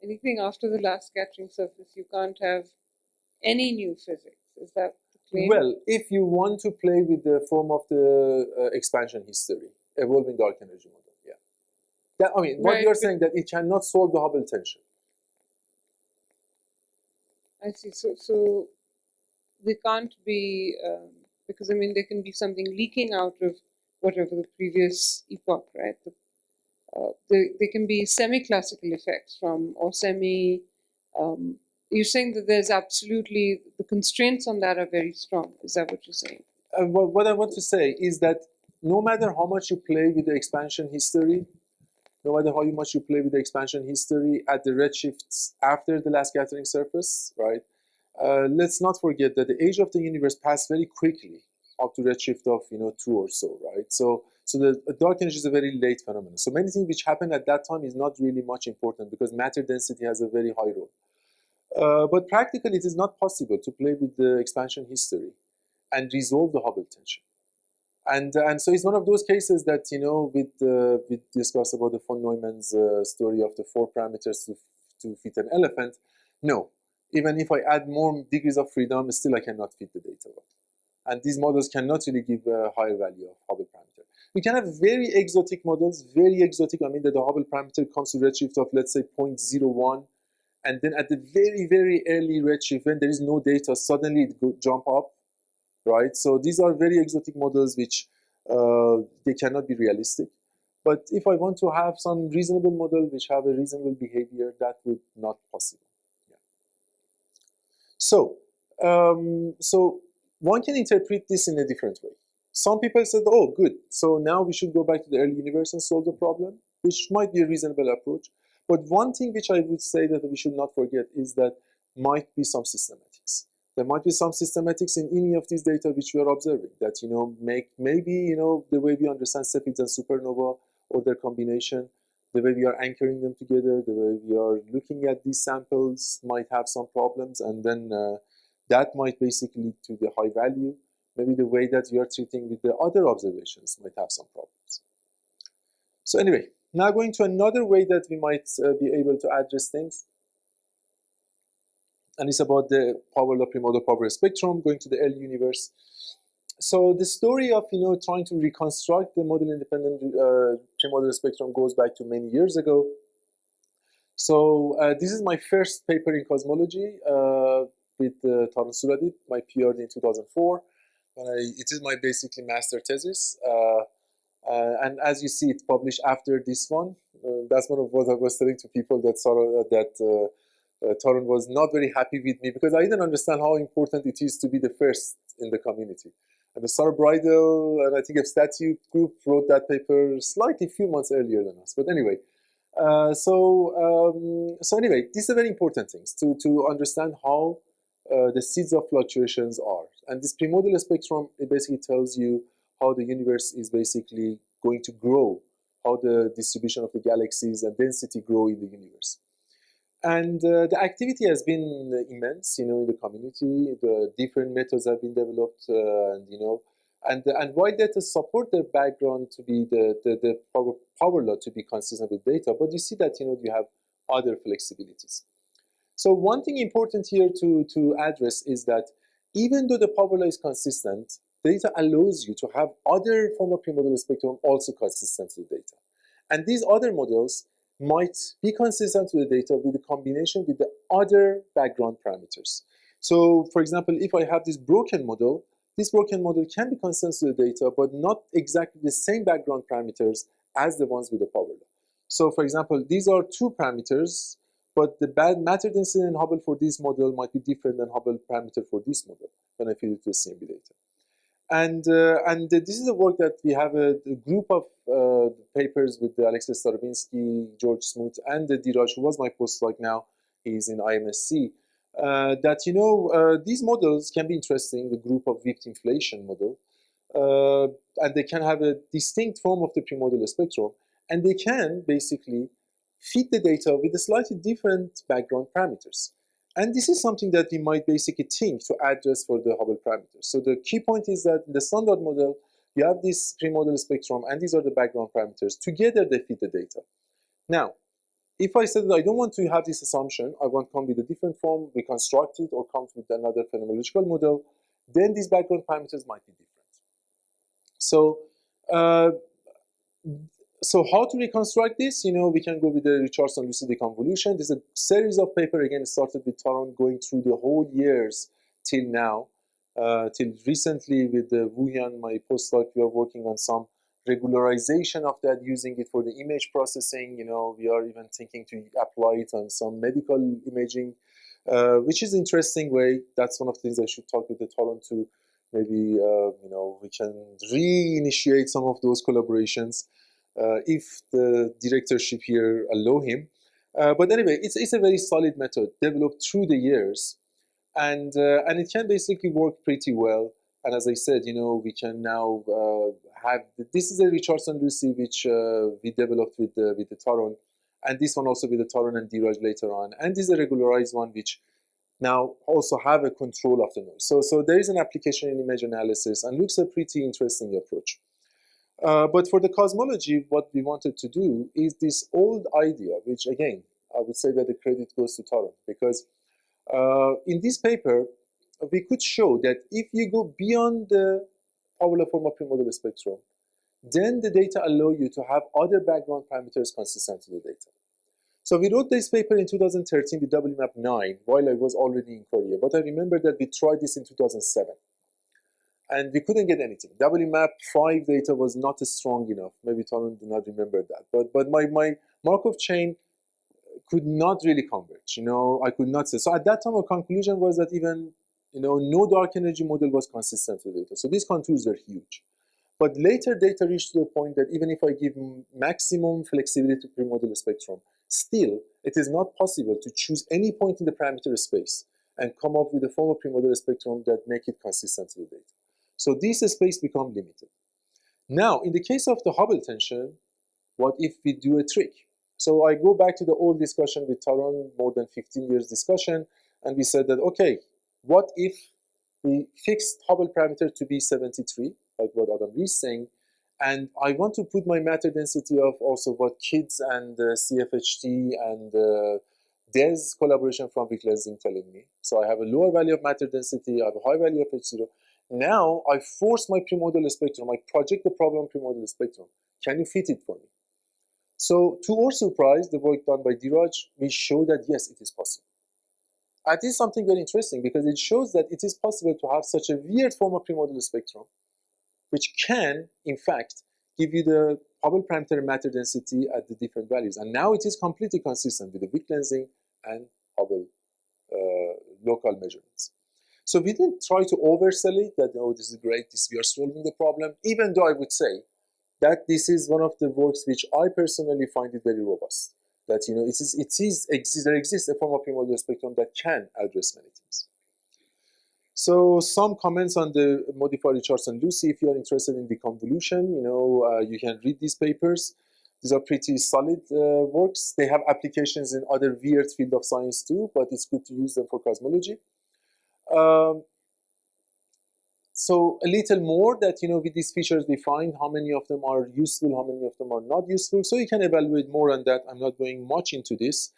anything after the last scattering surface, you can't have any new physics. Is that the claim? well, if you want to play with the form of the expansion history, evolving dark energy model, yeah. That, I mean, what Right, you're saying that it cannot solve the Hubble tension. I see. So they can't be, because I mean, there can be something leaking out of whatever the previous epoch, right? There can be semi-classical effects or semi. You're saying that there's absolutely, the constraints on that are very strong. Is that what you're saying? What I want to say is that no matter how much you play with the expansion history, no matter how much you play with the expansion history at the redshifts after the last scattering surface, right? Let's not forget that the age of the universe passed very quickly up to redshift of 2 or so, right? So the dark energy is a very late phenomenon. So many things which happened at that time is not really much important because matter density has a very high role. But practically, it is not possible to play with the expansion history and resolve the Hubble tension. And so it's one of those cases that we discussed about the von Neumann's story of the 4 parameters to fit an elephant. No, even if I add more degrees of freedom, still I cannot fit the data well. And these models cannot really give a higher value of Hubble parameter. We can have very exotic models, very exotic. I mean that the Hubble parameter comes to redshift of, let's say, 0.01, and then at the very, very early redshift, when there is no data, suddenly it go jump up, right? So these are very exotic models which they cannot be realistic. But if I want to have some reasonable model which have a reasonable behavior, that would not possible. Yeah. So one can interpret this in a different way. Some people said, oh, good, so now we should go back to the early universe and solve the problem, which might be a reasonable approach. But one thing which I would say that we should not forget is that might be some systematics. There might be some systematics in any of these data which we are observing that, maybe, the way we understand cepheids and supernova or their combination, the way we are anchoring them together, the way we are looking at these samples might have some problems, and then that might basically lead to the high value. Maybe the way that we are treating with the other observations might have some problems. So anyway, now going to another way that we might be able to address things. And it's about the power law primordial power spectrum, going to the early universe. So the story of trying to reconstruct the model-independent primordial spectrum goes back to many years ago. So this is my first paper in cosmology with Tarun Souradeep, my PhD in 2004. It is my basically master thesis. And as you see, it's published after this one. That's one of what I was telling to people that Tarun was not very happy with me because I didn't understand how important it is to be the first in the community. And the Sarah Bridal and I think a statue group wrote that paper slightly few months earlier than us. But anyway, so anyway, these are very important things to understand how the seeds of fluctuations are. And this primordial spectrum, it basically tells you how the universe is basically going to grow, how the distribution of the galaxies and density grow in the universe. And the activity has been immense, in the community. The different methods have been developed, and while data support the background to be the power law to be consistent with data, but you see that you have other flexibilities. So one thing important here to address is that even though the power law is consistent, data allows you to have other form of primordial spectrum also consistent with data. And these other models might be consistent with the data with a combination with the other background parameters. So for example, if I have this broken model can be consistent with the data, but not exactly the same background parameters as the ones with the power law. So for example, these are two parameters, but the matter density in Hubble for this model might be different than Hubble parameter for this model when I feed it to the CMB data. And this is a work that we have a group of papers with Alexei Starobinsky, George Smoot, and Diraj, who was my postdoc now. He's in IMSC. That, you know, these models can be interesting, the group of Wift inflation model, and they can have a distinct form of the primordial spectrum, and they can basically feed the data with a slightly different background parameters. And this is something that we might basically think to address for the Hubble parameters. So the key point is that in the standard model, you have this primordial spectrum, and these are the background parameters. Together, they feed the data. Now, if I said that I don't want to have this assumption, I want to come with a different form, reconstruct it, or come with another phenomenological model, then these background parameters might be different. So, so how to reconstruct this? You know, we can go with the Richardson-Lucidi convolution. There's a series of paper, again, started with Tarun, going through the whole years till now, till recently with the Wuyan, my postdoc, we are working on some regularization of that, using it for the image processing. You know, we are even thinking to apply it on some medical imaging, which is an interesting way. That's one of the things I should talk with the Tarun to maybe, you know, we can reinitiate some of those collaborations. If the directorship here allow him. But anyway, it's a very solid method developed through the years, and it can basically work pretty well. And as I said, you know, we can now have, this is a Richardson-Lucidi which we developed with the Tarun, and this one also with the Tarun and Diraj later on. And this is a regularized one which now also have a control of the noise. So there is an application in image analysis, and looks a pretty interesting approach. But for the cosmology, what we wanted to do is this old idea, which again, I would say that the credit goes to Tarun, because in this paper, we could show that if you go beyond the polar form of primordial spectrum, then the data allow you to have other background parameters consistent to the data. So we wrote this paper in 2013 with WMAP 9, while I was already in Korea. But I remember that we tried this in 2007. And we couldn't get anything. WMAP 5 data was not strong enough. Maybe Tarun do not remember that. But my Markov chain could not really converge. You know, I could not say. So at that time, our conclusion was that even, you know, no dark energy model was consistent with data. So these contours were huge. But later data reached to the point that even if I give maximum flexibility to primordial spectrum, still it is not possible to choose any point in the parameter space and come up with a form of primordial spectrum that make it consistent with the data. So this space become limited. Now, in the case of the Hubble tension, what if we do a trick? So I go back to the old discussion with Tarun, more than 15 years discussion, and we said that, okay, what if we fixed Hubble parameter to be 73, like what Adam is saying, and I want to put my matter density of also what kids and CFHT and Des collaboration from Vic Lensing telling me. So I have a lower value of matter density, I have a high value of H0. Now I force my primordial spectrum, I project the problem primordial spectrum. Can you fit it for me? So to our surprise, the work done by Diraj, we show that yes, it is possible. And this is something very interesting because it shows that it is possible to have such a weird form of primordial spectrum, which can, in fact, give you the Hubble parameter matter density at the different values. And now it is completely consistent with the Wick lensing and Hubble local measurements. So we didn't try to oversell it, that, oh, this is great, we are solving the problem, even though I would say that this is one of the works which I personally find it very robust. That, you know, there exists a form of primordial spectrum that can address many things. So some comments on the modified Richardson-Lucidi. If you are interested in the convolution, you know, you can read these papers. These are pretty solid works. They have applications in other weird field of science too, but it's good to use them for cosmology. So a little more that, you know, with these features we find how many of them are useful, how many of them are not useful. So you can evaluate more on that. I'm not going much into this.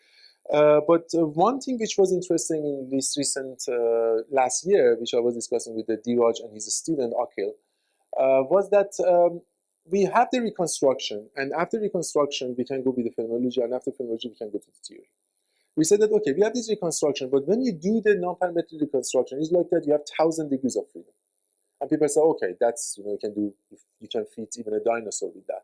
But one thing which was interesting in this recent last year, which I was discussing with the Diraj and his student Akhil, was that we have the reconstruction, and after reconstruction we can go with the phenomenology, and after phenomenology we can go to the theory. We said that, okay, we have this reconstruction, but when you do the non-parametric reconstruction, it's like that you have 1,000 degrees of freedom. And people say, okay, that's, you know, you can fit even a dinosaur with that.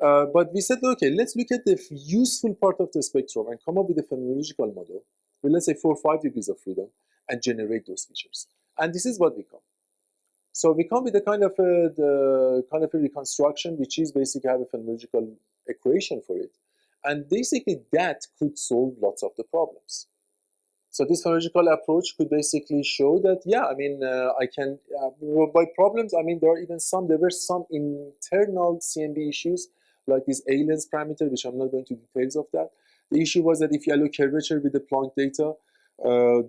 But we said, okay, let's look at the useful part of the spectrum and come up with a phenomenological model with, let's say, 4 or 5 degrees of freedom and generate those features. And this is what we come. So we come with a kind of a reconstruction, which is basically have a phenomenological equation for it. And basically that could solve lots of the problems. So this theological approach could basically show that, yeah, I mean, I can, by problems, I mean, there were some internal CMB issues, like this A-lens parameter, which I'm not going to details of that. The issue was that if you allow curvature with the Planck data,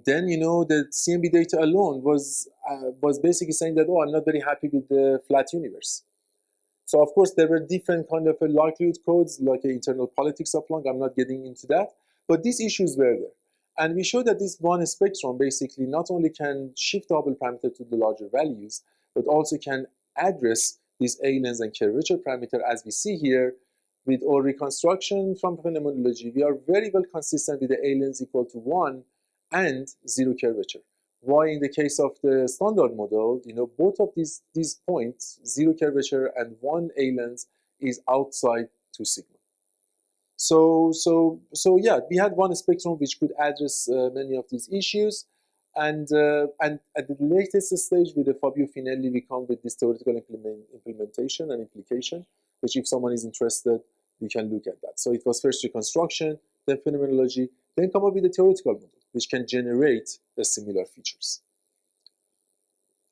then, you know, the CMB data alone was basically saying that, oh, I'm not very happy with the flat universe. So, of course, there were different kind of likelihood codes, like internal politics of Planck. I'm not getting into that. But these issues were there. And we showed that this one spectrum basically not only can shift the Hubble parameter to the larger values, but also can address these A-lens and curvature parameter, as we see here. With our reconstruction from phenomenology, we are very well consistent with the A-lens equal to 1 and 0 curvature. Why in the case of the standard model, you know, both of these points, 0 curvature and 1 A-lens, is outside 2 sigma. So yeah, we had one spectrum which could address many of these issues, and at the latest stage with the Fabio Finelli, we come with this theoretical implementation and implication, which if someone is interested, we can look at that. So it was first reconstruction, then phenomenology, then come up with a theoretical model, which can generate the similar features.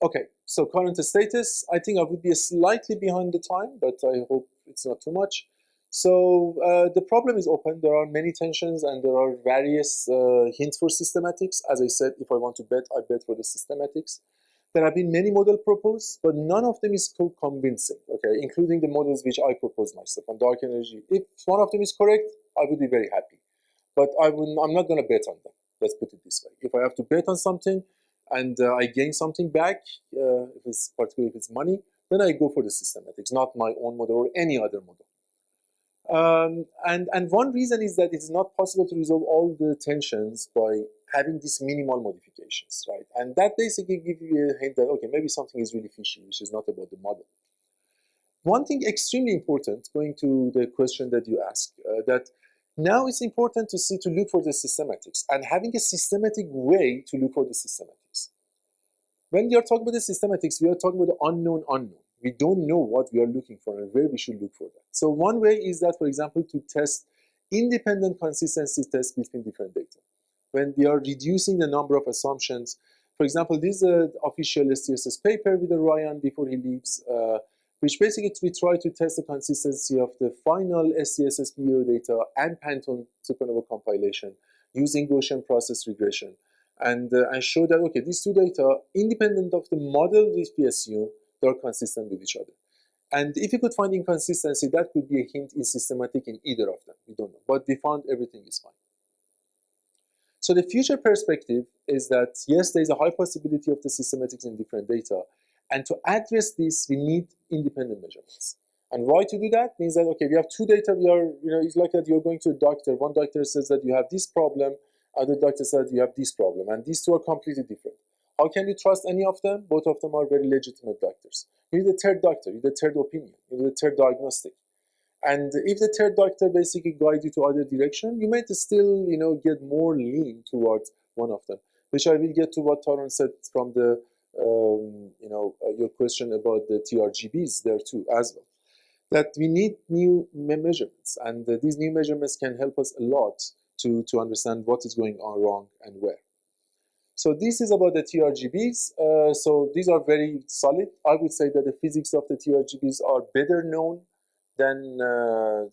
Okay, so current status, I think I would be slightly behind the time, but I hope it's not too much. So the problem is open. There are many tensions and there are various hints for systematics. As I said, if I want to bet, I bet for the systematics. There have been many models proposed, but none of them is convincing, okay, including the models which I proposed myself on dark energy. If one of them is correct, I would be very happy. But I'm not going to bet on them. Let's put it this way. If I have to bet on something and I gain something back, particularly if it's money, then I go for the systematics, not my own model or any other model. And one reason is that it's not possible to resolve all the tensions by having these minimal modifications, right? And that basically gives you a hint that, okay, maybe something is really fishy, which is not about the model. One thing extremely important, going to the question that you asked, that now it's important to look for the systematics and having a systematic way to look for the systematics. When we are talking about the systematics, we are talking about the unknown unknown. We don't know what we are looking for and where we should look for that. So one way is that, for example, to test independent consistency tests between different data. When we are reducing the number of assumptions, for example, this is an official STSS paper with Ryan before he leaves, which basically we try to test the consistency of the final STSS BO data and Pantone Supernova compilation using Gaussian process regression. And show that, okay, these two data, independent of the model which we assume, they are consistent with each other. And if you could find inconsistency, that could be a hint in systematic in either of them. We don't know. But we found everything is fine. So the future perspective is that, yes, there is a high possibility of the systematics in different data. And to address this, we need independent measurements. And why to do that? Means that, okay, we have two data, it's like that you're going to a doctor. One doctor says that you have this problem, other doctor says you have this problem. And these two are completely different. How can you trust any of them? Both of them are very legitimate doctors. You need a third doctor, you need a third opinion, you need a third diagnostic. And if the third doctor basically guides you to other direction, you might still, get more lean towards one of them, which I will get to what Tarun said from the, your question about the TRGBs there too as well. That we need new measurements, and these new measurements can help us a lot to understand what is going on wrong and where. So this is about the TRGBs. So these are very solid. I would say that the physics of the TRGBs are better known than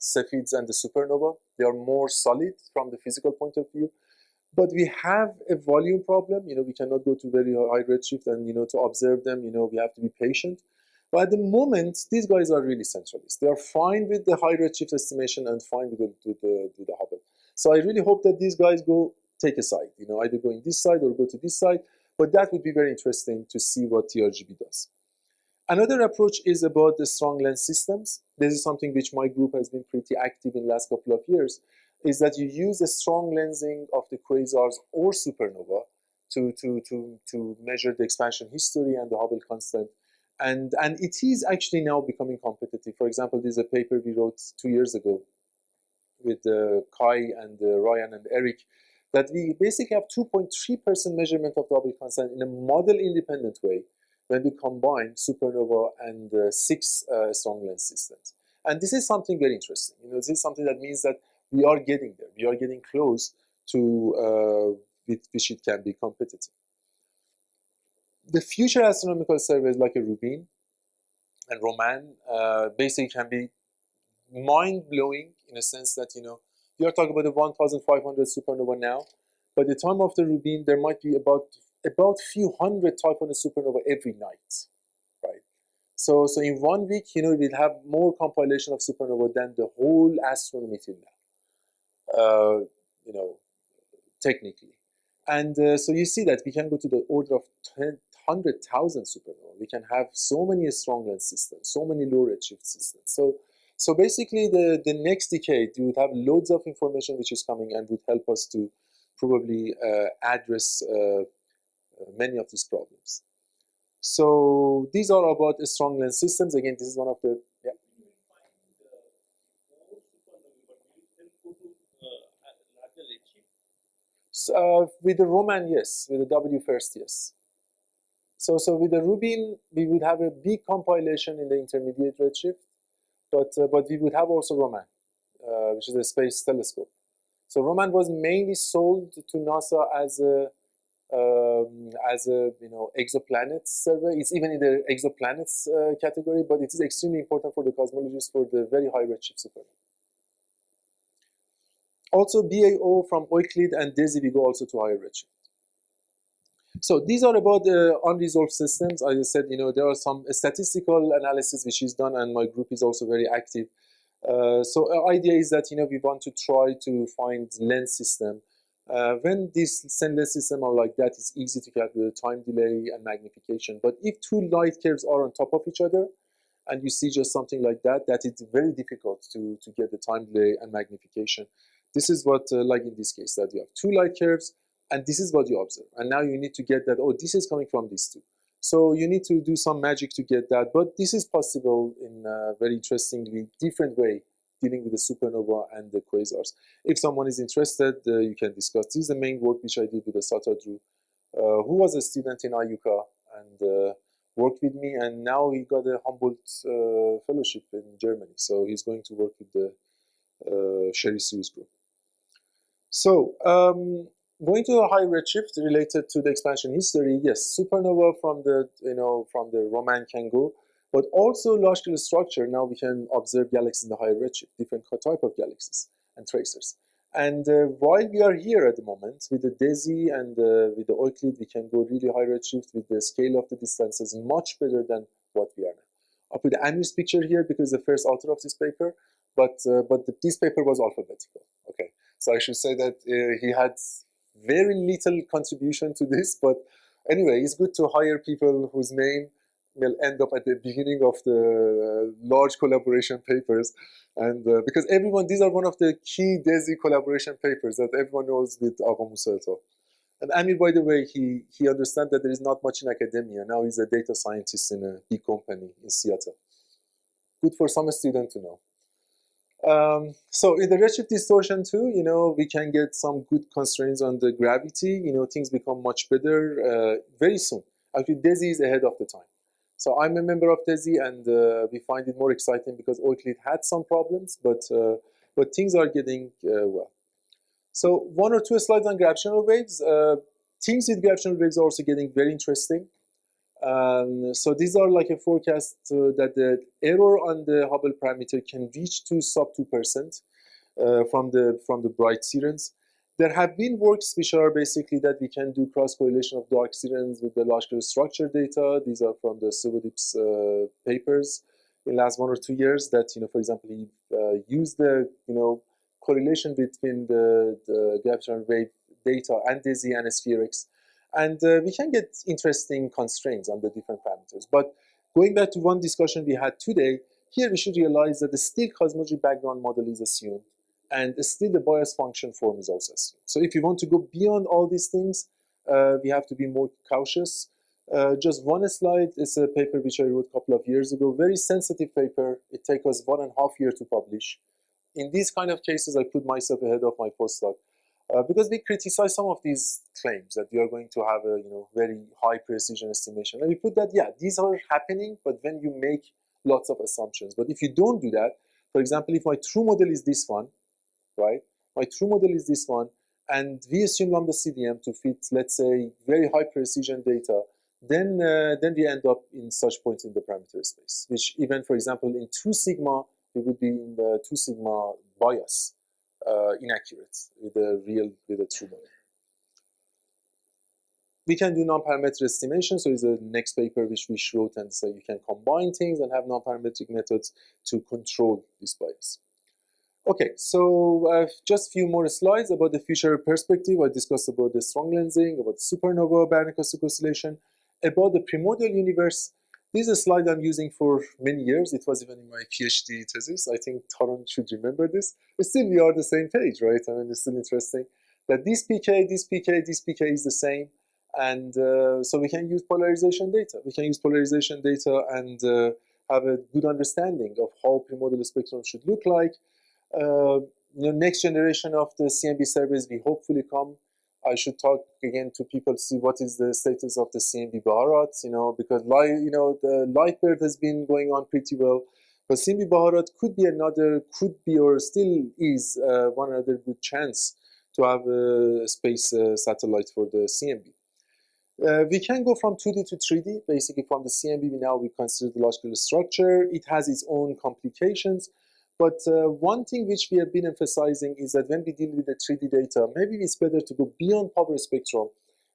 Cepheids and the supernova. They are more solid from the physical point of view. But we have a volume problem. We cannot go to very high redshift and, to observe them, we have to be patient. But at the moment, these guys are really centralist. They are fine with the high redshift estimation and fine with the Hubble. So I really hope that these guys take a side, either go in this side or go to this side. But that would be very interesting to see what TRGB does. Another approach is about the strong lens systems. This is something which my group has been pretty active in the last couple of years, is that you use the strong lensing of the quasars or supernova to measure the expansion history and the Hubble constant And it is actually now becoming competitive. For example, there's a paper we wrote 2 years ago with Kai and Ryan and Eric, that we basically have 2.3% measurement of the Hubble constant in a model-independent way when we combine supernova and 6 strong lens systems. And this is something very interesting. This is something that means that we are getting there. We are getting close to with which it can be competitive. The future astronomical surveys like a Rubin and Roman basically can be mind-blowing in a sense that, we are talking about the 1,500 supernova now. By the time of the Rubin, there might be about few hundred type of supernova every night, right? So in 1 week, we'll have more compilation of supernova than the whole astronomy till now, technically. And so you see that we can go to the order of 100,000 supernova. We can have so many strong lens systems, so many low redshift systems. So basically, the next decade, you would have loads of information which is coming and would help us to probably address many of these problems. So these are about strong lens systems. Again, this is one of the So, with the Roman, yes. With the W first, yes. So with the Rubin, we would have a big compilation in the intermediate redshift, but we would have also Roman, which is a space telescope. So Roman was mainly sold to NASA as a exoplanets survey. It's even in the exoplanets category, but it is extremely important for the cosmologists for the very high redshift supernova. Also, BAO from Euclid and DESI, we go also to higher redshift. So these are about the unresolved systems. As I said, there are some statistical analysis which is done, and my group is also very active. So our idea is that we want to try to find lens system. When these lens system are like that, it's easy to calculate the time delay and magnification. But if two light curves are on top of each other, and you see just something like that, that is very difficult to get the time delay and magnification. This is what, like in this case, that you have two light curves, and this is what you observe. And now you need to get that, this is coming from these two. So you need to do some magic to get that, but this is possible in a very interestingly different way, dealing with the supernova and the quasars. If someone is interested, you can discuss. This is the main work which I did with the Satadru, who was a student in IUCAA and worked with me, and now he got a Humboldt fellowship in Germany. So he's going to work with the Sharif group. So going to a high redshift related to the expansion history, yes, supernova from the Roman can go, but also large-scale structure. Now we can observe galaxies in the higher redshift, different type of galaxies and tracers. And while we are here at the moment with the DESI and with the Euclid, we can go really high redshift with the scale of the distances much better than what we are now. I'll put the Amir's picture here because the first author of this paper, but this paper was alphabetical. Okay, so I should say that he had very little contribution to this, but anyway, it's good to hire people whose name will end up at the beginning of the large collaboration papers, and because these are one of the key DESI collaboration papers that everyone knows with Agha Musaeto. And Amir, by the way, he understands that there is not much in academia. Now he's a data scientist in a big company in Seattle. Good for some student to know. So in the redshift distortion too, we can get some good constraints on the gravity. Things become much better very soon. Actually, DESI is ahead of the time. So I'm a member of DESI, and we find it more exciting because Euclid had some problems, but things are getting well. So 1 or 2 slides on gravitational waves. Things with gravitational waves are also getting very interesting. So these are like a forecast that the error on the Hubble parameter can reach to sub 2% from the bright sirens. There have been works which are basically that we can do cross correlation of dark sirens with the large-scale structure data. These are from the Souradeep's papers in the last 1 or 2 years. That for example, he used the correlation between the gravitational wave data and DESI and SphereX. And we can get interesting constraints on the different parameters. But going back to one discussion we had today, here we should realize that the still cosmology background model is assumed, and still the bias function form is also assumed. So if you want to go beyond all these things, we have to be more cautious. Just one slide. It's a paper which I wrote a couple of years ago. Very sensitive paper. It takes us 1.5 years to publish. In these kind of cases, I put myself ahead of my postdoc because we criticize some of these claims that we are going to have a very high precision estimation. And we put that, yeah, these are happening, but when you make lots of assumptions. But if you don't do that, for example, if my true model is this one, right? My true model is this one, and we assume lambda CDM to fit, let's say, very high precision data, then we end up in such points in the parameter space, which even, for example, in 2 sigma, we would be in the 2 sigma bias, inaccurate with a true model. We can do non-parametric estimation, so it's the next paper which we wrote, and so you can combine things and have non-parametric methods to control this bias. Okay, so just a few more slides about the future perspective. I discussed about the strong lensing, about supernova, baryon acoustic oscillation, about the primordial universe. This is a slide I'm using for many years. It was even in my PhD thesis. I think Tarun should remember this. But still, we are on the same page, right? I mean, it's still interesting that this PK, this PK, this PK is the same. And so we can use polarization data. We can use polarization data and have a good understanding of how primordial spectrum should look like. Next generation of the CMB surveys we hopefully come. I should talk again to people to see what is the status of the CMB Baharat, because the Lightbird has been going on pretty well, but CMB Baharat could be or still is one other good chance to have a space satellite for the CMB. We can go from 2D to 3D. Basically, from the CMB, now we consider the logical structure. It has its own complications. But one thing which we have been emphasizing is that when we deal with the 3D data, maybe it's better to go beyond power spectrum,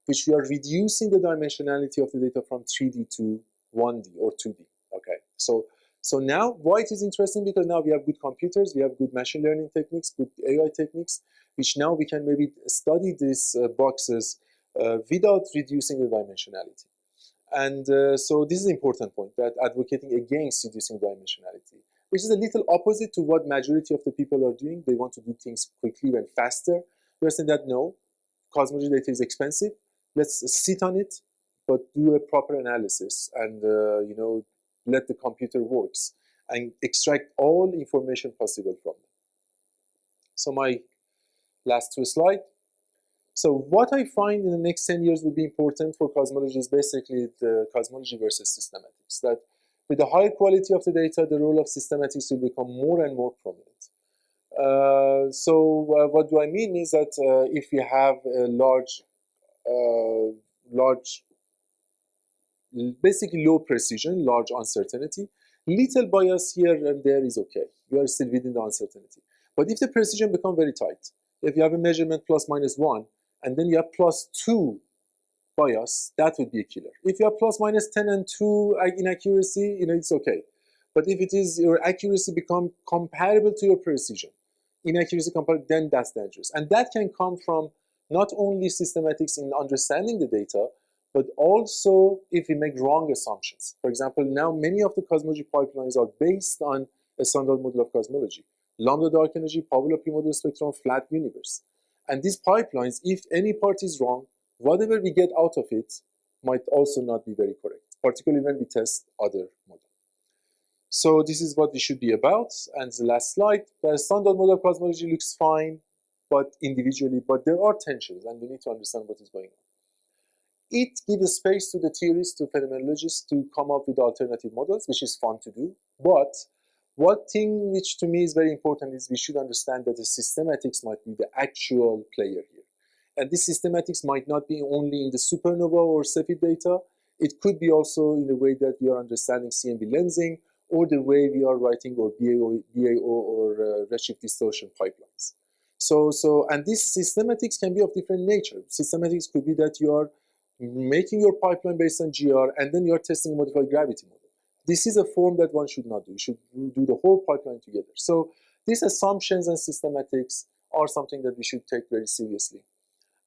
which we are reducing the dimensionality of the data from 3D to 1D or 2D. Okay, so now why it is interesting, because now we have good computers, we have good machine learning techniques, good AI techniques, which now we can maybe study these boxes without reducing the dimensionality. And so this is an important point, that advocating against reducing dimensionality, which is a little opposite to what majority of the people are doing. They want to do things quickly and faster. We're saying that no, cosmology data is expensive. Let's sit on it, but do a proper analysis and let the computer works and extract all information possible from it. So my last 2 slides. So what I find in the next 10 years will be important for cosmology is basically the cosmology versus systematics. That with the higher quality of the data, the role of systematics will become more and more prominent. What do I mean is that if we have a basically low precision, large uncertainty, little bias here and there is okay. You are still within the uncertainty. But if the precision becomes very tight, if you have a measurement plus minus 1, and then you have plus 2 bias, that would be a killer. If you have plus minus 10 and 2 inaccuracy, it's okay. But if it is your accuracy become comparable to your precision, inaccuracy comparable, then that's dangerous. And that can come from not only systematics in understanding the data, but also if we make wrong assumptions. For example, now many of the cosmology pipelines are based on a standard model of cosmology. Lambda dark energy, power primordial spectrum, flat universe. And these pipelines, if any part is wrong, whatever we get out of it might also not be very correct, particularly when we test other models. So this is what we should be about. And the last slide, the standard model of cosmology looks fine, but individually, but there are tensions, and we need to understand what is going on. It gives space to the theorists, to phenomenologists to come up with alternative models, which is fun to do. But one thing which to me is very important is we should understand that the systematics might be the actual player here. And this systematics might not be only in the supernova or Cepheid data. It could be also in the way that we are understanding CMB lensing, or the way we are writing or BAO or redshift distortion pipelines. And these systematics can be of different nature. Systematics could be that you are making your pipeline based on GR, and then you are testing a modified gravity model. This is a form that one should not do. You should do the whole pipeline together. So these assumptions and systematics are something that we should take very seriously.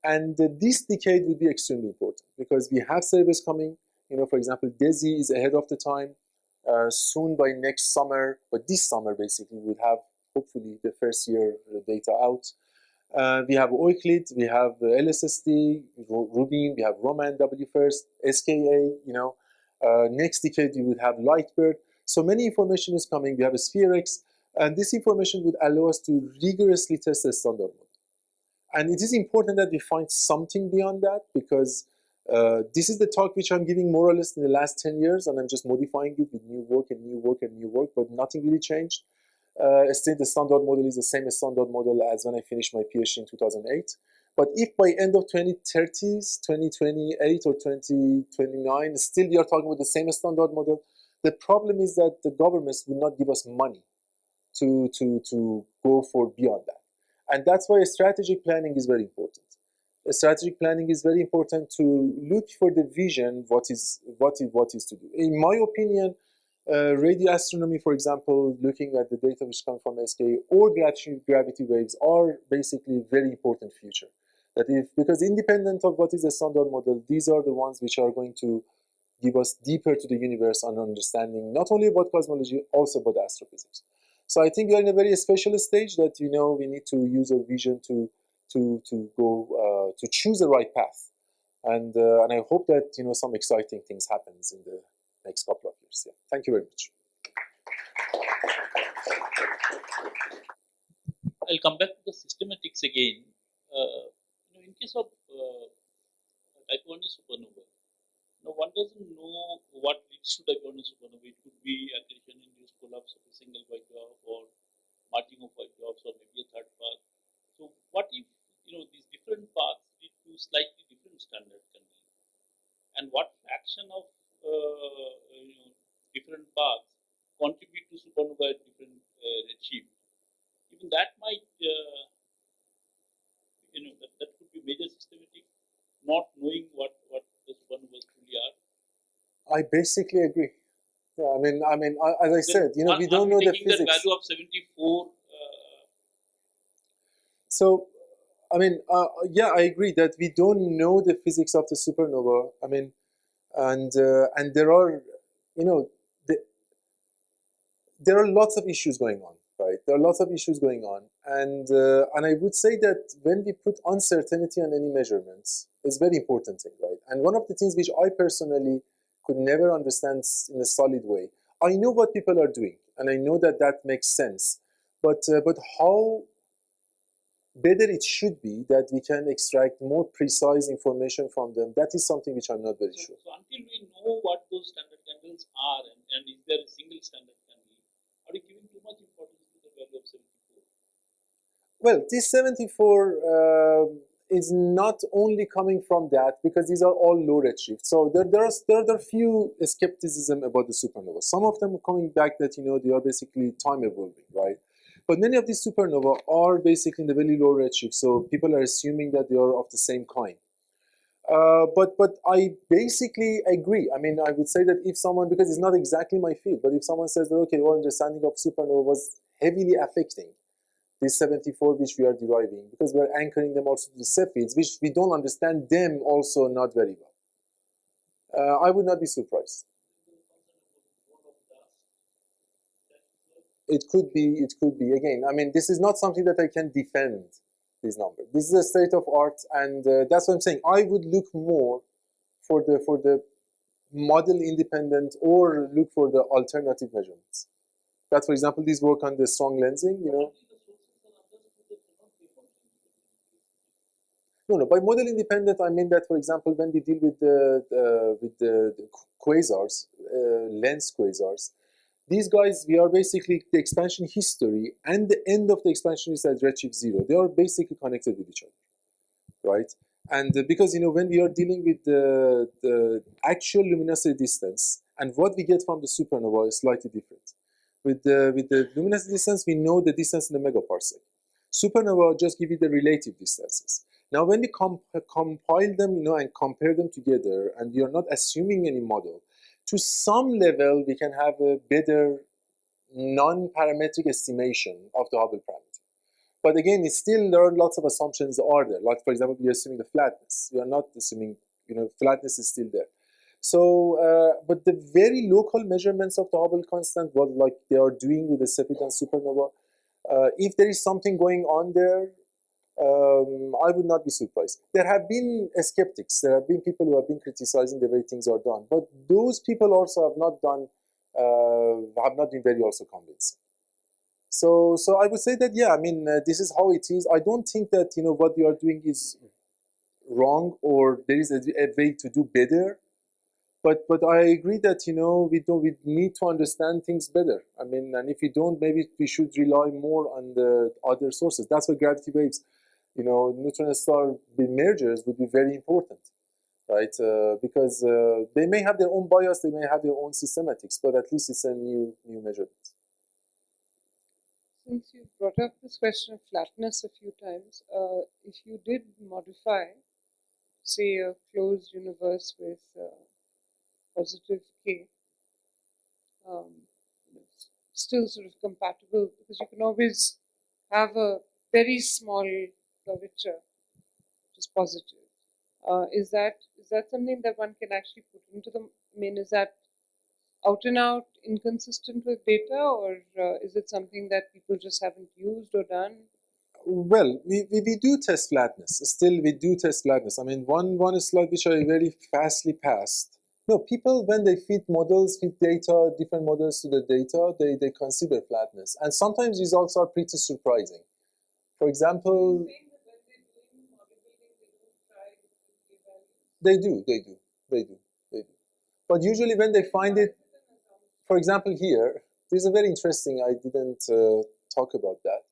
And this decade will be extremely important because we have surveys coming. For example, DESI is ahead of the time. Soon by next summer, but this summer basically, we'll have hopefully the first year data out. We have Euclid, we have LSST, Rubin, we have Roman W first, SKA, next decade you would have Lightbird. So many information is coming. We have a SphereX, and this information would allow us to rigorously test the standard model. And it is important that we find something beyond that, because this is the talk which I'm giving more or less in the last 10 years, and I'm just modifying it with new work and new work and new work, but nothing really changed. Still, the standard model is the same standard model as when I finished my PhD in 2008. But if by end of 2030s, 2028 or 2029, still we are talking about the same standard model, the problem is that the governments will not give us money to go for beyond that. And that's why strategic planning is very important. Strategic planning is very important to look for the vision, what is to do. In my opinion, radio astronomy, for example, looking at the data which come from SK or gravity waves are basically very important future. Because independent of what is the standard model, these are the ones which are going to give us deeper to the universe and understanding not only about cosmology, also about astrophysics. So I think we are in a very special stage that we need to use our vision to go to choose the right path, and I hope that some exciting things happens in the next couple of years. Yeah. Thank you very much. I'll come back to the systematics again. In case of type 1 supernova, one doesn't know what leads to type 1 supernova. It could be accretion-induced collapse of a single white dwarf, or merging of white dwarfs, or maybe a third path. So, what if these different paths lead to slightly different standard conditions, and what fraction of different paths contribute to supernova at different redshift? Even that might that could be major systematic, not knowing what the supernovas truly are. I basically agree. Yeah, I mean, as I said, we don't know the physics. That value of 74. So, yeah, I agree that we don't know the physics of the supernova. And there are, there are lots of issues going on, right? There are lots of issues going on, and I would say that when we put uncertainty on any measurements, it's a very important thing, right? And one of the things which I personally could never understand in a solid way, I know what people are doing, and I know that makes sense, but how better it should be that we can extract more precise information from them, that is something which I'm not very sure. So until we know what those standard candles are, and is there a single standard candle, are you giving too much importance to the value of 74? Well, this 74 is not only coming from that, because these are all low redshift. So there are few skepticism about the supernova. Some of them are coming back that they are basically time evolving, right? But many of these supernova are basically in the very low redshift, so people are assuming that they are of the same kind. But I basically agree. I would say that if someone, because it's not exactly my field, but if someone says that, okay, our understanding of supernova was heavily affecting this 74 which we are deriving, because we are anchoring them also to the Cepheids, which we don't understand them also not very well. I would not be surprised. It could be. Again, this is not something that I can defend, this number. This is a state of art, and that's what I'm saying. I would look more for the model independent, or look for the alternative measurements. That, for example, this work on the strong lensing, No, by model independent, I mean that, for example, when we deal with the quasars, lens quasars, these guys, we are basically the expansion history and the end of the expansion is at redshift 0. They are basically connected with each other, right? And because when we are dealing with the actual luminosity distance, and what we get from the supernova is slightly different. With the luminosity distance, we know the distance in the megaparsec. Supernova just give you the relative distances. Now, when we compile them, and compare them together, and we are not assuming any model, to some level, we can have a better non-parametric estimation of the Hubble parameter. But again, it's still, there are lots of assumptions are there. Like, for example, we are assuming the flatness. We are not assuming, flatness is still there. So, but the very local measurements of the Hubble constant, what they are doing with the Cepheid and supernova, if there is something going on there, I would not be surprised. There have been skeptics. There have been people who have been criticizing the way things are done, but those people also have not been very also convincing. So I would say that yeah, I mean this is how it is. I don't think that what we are doing is wrong or there is a way to do better. But I agree that we need to understand things better. I mean, and if we don't, maybe we should rely more on the other sources. That's why gravity waves, neutron star mergers would be very important, right? Because they may have their own bias, they may have their own systematics, but at least it's a new measurement. Since you brought up this question of flatness a few times, if you did modify, say, a closed universe with positive k, still sort of compatible, because you can always have a very small curvature, which is positive. Is that something that one can actually put into the? I mean, is that out and out inconsistent with data, or is it something that people just haven't used or done? Well, we do test flatness. Still, we do test flatness. I mean, one slide which I very fastly passed. No, people, when they feed data, different models to the data, they consider flatness. And sometimes results are pretty surprising. For example, they do. But usually when they find it, for example, here, there's a very interesting, I didn't talk about that.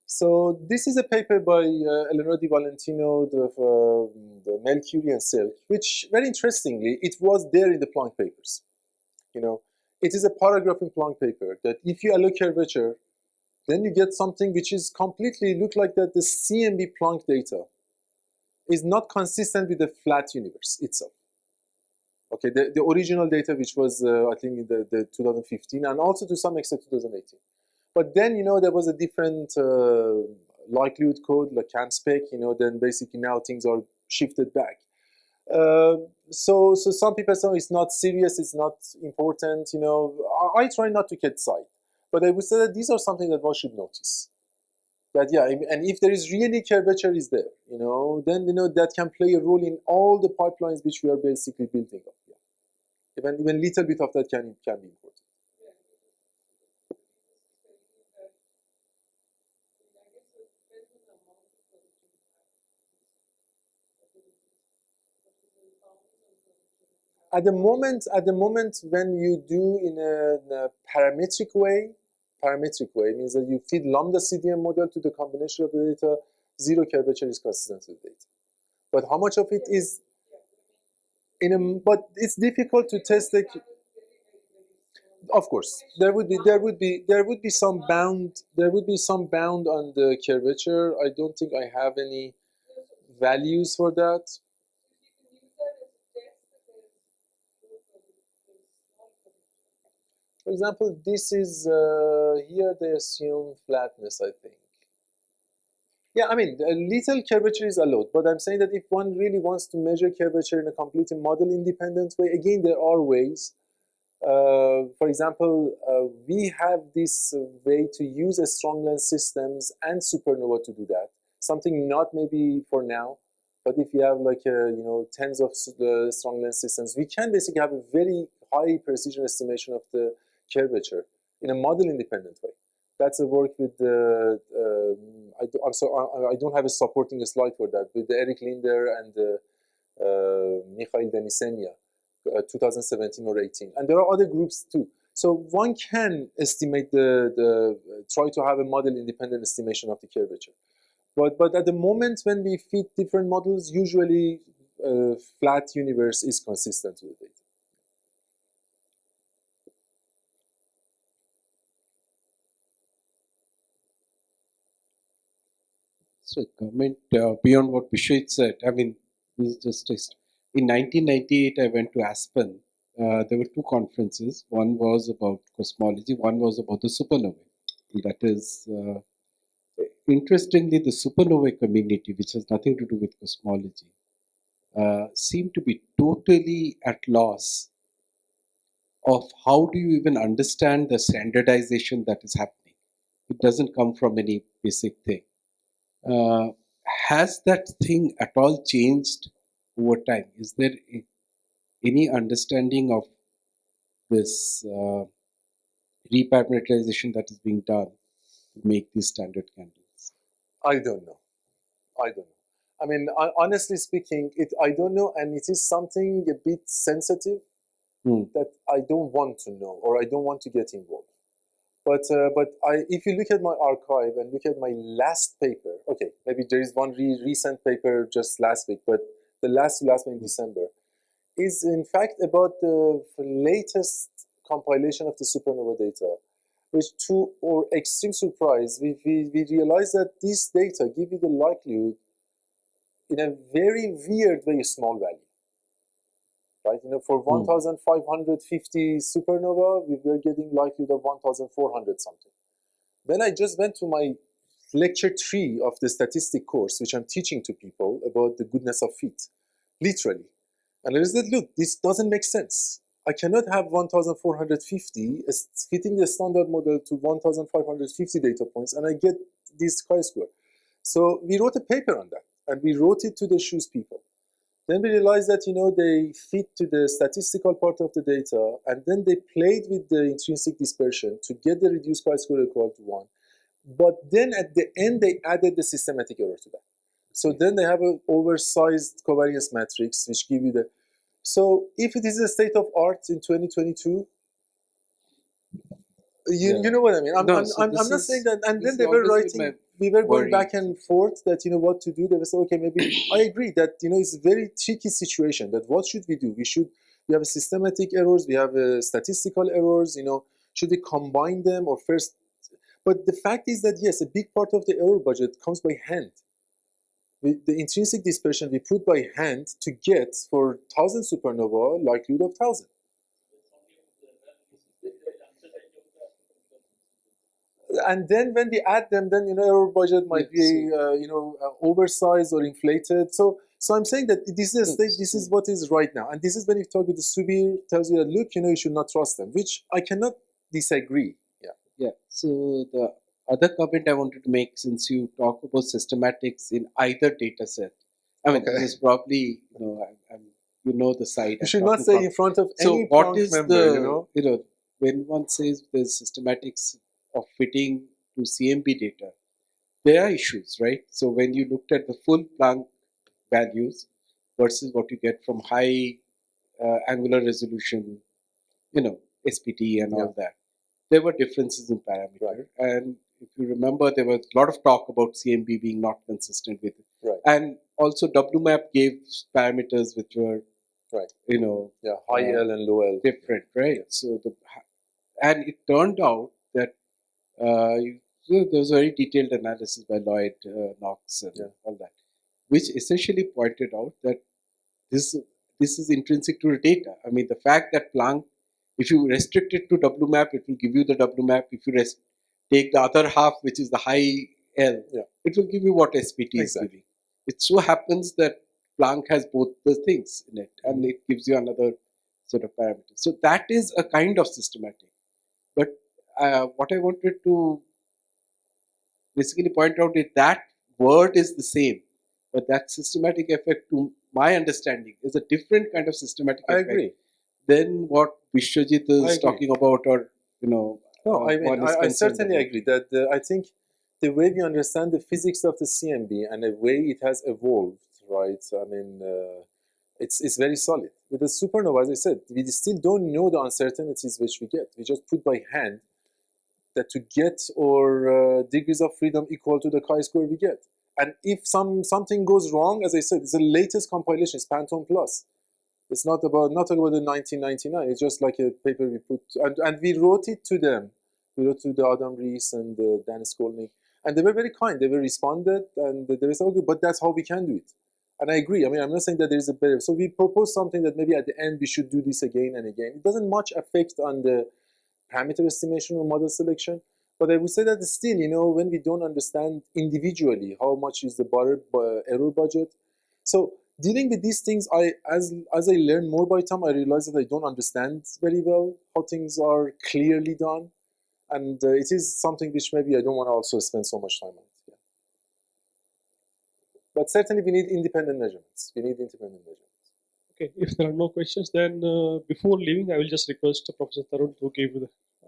So this is a paper by Eleonora Di Valentino, the Marie Curie and Silk, which very interestingly, it was there in the Planck papers. It is a paragraph in Planck paper that if you allocate curvature, then you get something which is completely look like that the CMB Planck data is not consistent with the flat universe itself. Okay, the original data, which was I think in the 2015 and also to some extent 2018. But then there was a different likelihood code, like CAMSPEC. Then basically now things are shifted back. So some people say it's not serious, it's not important. I try not to get side, but I would say that these are something that one should notice. That yeah, and if there is really curvature is there, then that can play a role in all the pipelines which we are basically building up. Yeah. Even little bit of that can be important. At the moment, when you do in a parametric way means that you feed lambda CDM model to the combination of the data, zero curvature is consistent with data. But how much of it is but it's difficult to test the. Of course, there would be some bound on the curvature. I don't think I have any values for that. For example, this is here they assume flatness, I think. Yeah, I mean, a little curvature is allowed, but I'm saying that if one really wants to measure curvature in a completely model-independent way, again, there are ways. For example, we have this way to use a strong lens systems and supernova to do that. Something not maybe for now, but if you have like tens of strong lens systems, we can basically have a very high precision estimation of the curvature in a model-independent way. That's a work with I'm sorry, I don't have a supporting slide for that, with Eric Linder and Mikhail Denisenia, 2017 or 18, and there are other groups too. So one can estimate try to have a model-independent estimation of the curvature. But at the moment when we feed different models, usually flat universe is consistent with the data. So, comment beyond what Vishwet said. I mean, this is just in 1998. I went to Aspen. There were two conferences. One was about cosmology. One was about the supernovae. That is, interestingly, the supernovae community, which has nothing to do with cosmology, seemed to be totally at loss of how do you even understand the standardization that is happening. It doesn't come from any basic thing. Uh, has that thing at all changed over time? Is there any understanding of this reparameterization that is being done to make these standard candles? I don't know. I don't know. I mean, honestly speaking, I don't know, and it is something a bit sensitive that I don't want to know or I don't want to get involved. But if you look at my archive and look at my last paper, okay, maybe there is one recent paper just last week, but the last one in December is in fact about the latest compilation of the supernova data, which to our extreme surprise, we realized that this data give you the likelihood in a very weird, very small value. Right? For 1,550 supernova, we were getting likelihood of 1,400 something. Then I just went to my lecture 3 of the statistic course, which I'm teaching to people about the goodness of fit, literally. And I said, look, this doesn't make sense. I cannot have 1,450 fitting the standard model to 1,550 data points, and I get this chi-square. So we wrote a paper on that, and we wrote it to the SHOES people. Then we realized that, they fit to the statistical part of the data, and then they played with the intrinsic dispersion to get the reduced chi-square equal to 1. But then at the end, they added the systematic error to that. So then they have an oversized covariance matrix, which give you the... So if it is a state of art in 2022, you know what I mean? I'm not saying that. And then they were writing, we were going back and forth that, what to do. They were saying, okay, maybe I agree that, it's a very tricky situation, that what should we do? We have a systematic errors, we have statistical errors, should we combine them or first? But the fact is that, yes, a big part of the error budget comes by hand. The intrinsic dispersion we put by hand to get for 1,000 supernova likelihood of 1,000. And then when we add them, then error budget might be oversized or inflated. So I'm saying that this is a stage. This is what is right now, and this is when you talk with the Subir tells you that look, you should not trust them, which I cannot disagree. Yeah. So the other comment I wanted to make, since you talk about systematics in either data set, I mean, this is probably the side. You should not say in front of any Planck member. When one says there's systematics of fitting to CMB data, there are issues, right? So when you looked at the full Planck values versus what you get from high angular resolution, SPT and all that, there were differences in parameter. Right. And if you remember, there was a lot of talk about CMB being not consistent with it. Right. And also WMAP gave parameters which were, right, high L and low L. Different, right? So and it turned out that there was a very detailed analysis by Lloyd Knox and all that, which essentially pointed out that this is intrinsic to the data. I mean, the fact that Planck, if you restrict it to WMAP, it will give you the WMAP. If you take the other half, which is the high L, it will give you what SPT is giving. It so happens that Planck has both the things in it, and it gives you another sort of parameter. So that is a kind of systematic. But what I wanted to basically point out is that word is the same, but that systematic effect, to my understanding, is a different kind of systematic effect. I agree. Than what Vishwajit is talking about, or No, I certainly agree that I think the way we understand the physics of the CMB and the way it has evolved, right? I mean, it's very solid. With the supernova, as I said, we still don't know the uncertainties which we get. We just put by hand that to get our degrees of freedom equal to the chi-square we get. And if something goes wrong, as I said, it's the latest compilation, it's Pantone Plus. It's not about the 1999. It's just like a paper we put, and we wrote it to them. We wrote to the Adam Rees and Dan Skolnick, and they were very kind. They were responded, and they said, okay, but that's how we can do it. And I agree. I mean, I'm not saying that there is a better. So we proposed something that maybe at the end we should do this again and again. It doesn't much affect on the parameter estimation or model selection, but I would say that still, when we don't understand individually how much is the error budget, so dealing with these things, as I learn more by time, I realize that I don't understand very well how things are clearly done, and it is something which maybe I don't want to also spend so much time on. But certainly we need independent measurements. We need independent measurements. Okay, if there are no questions, then before leaving, I will just request Professor Tarun to give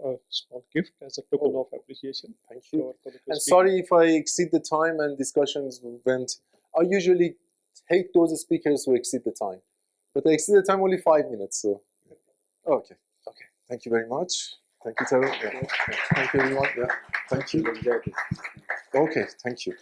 a small gift as a token of appreciation. Thank you. for colloquial And speaking. sorry if I exceed the time and discussions went. I usually hate those speakers who exceed the time. But I exceeded the time only 5 minutes, so. Okay. Thank you very much. Thank you, Tarun. Yeah. Thank you, everyone. Yeah. Thank you. Okay, thank you.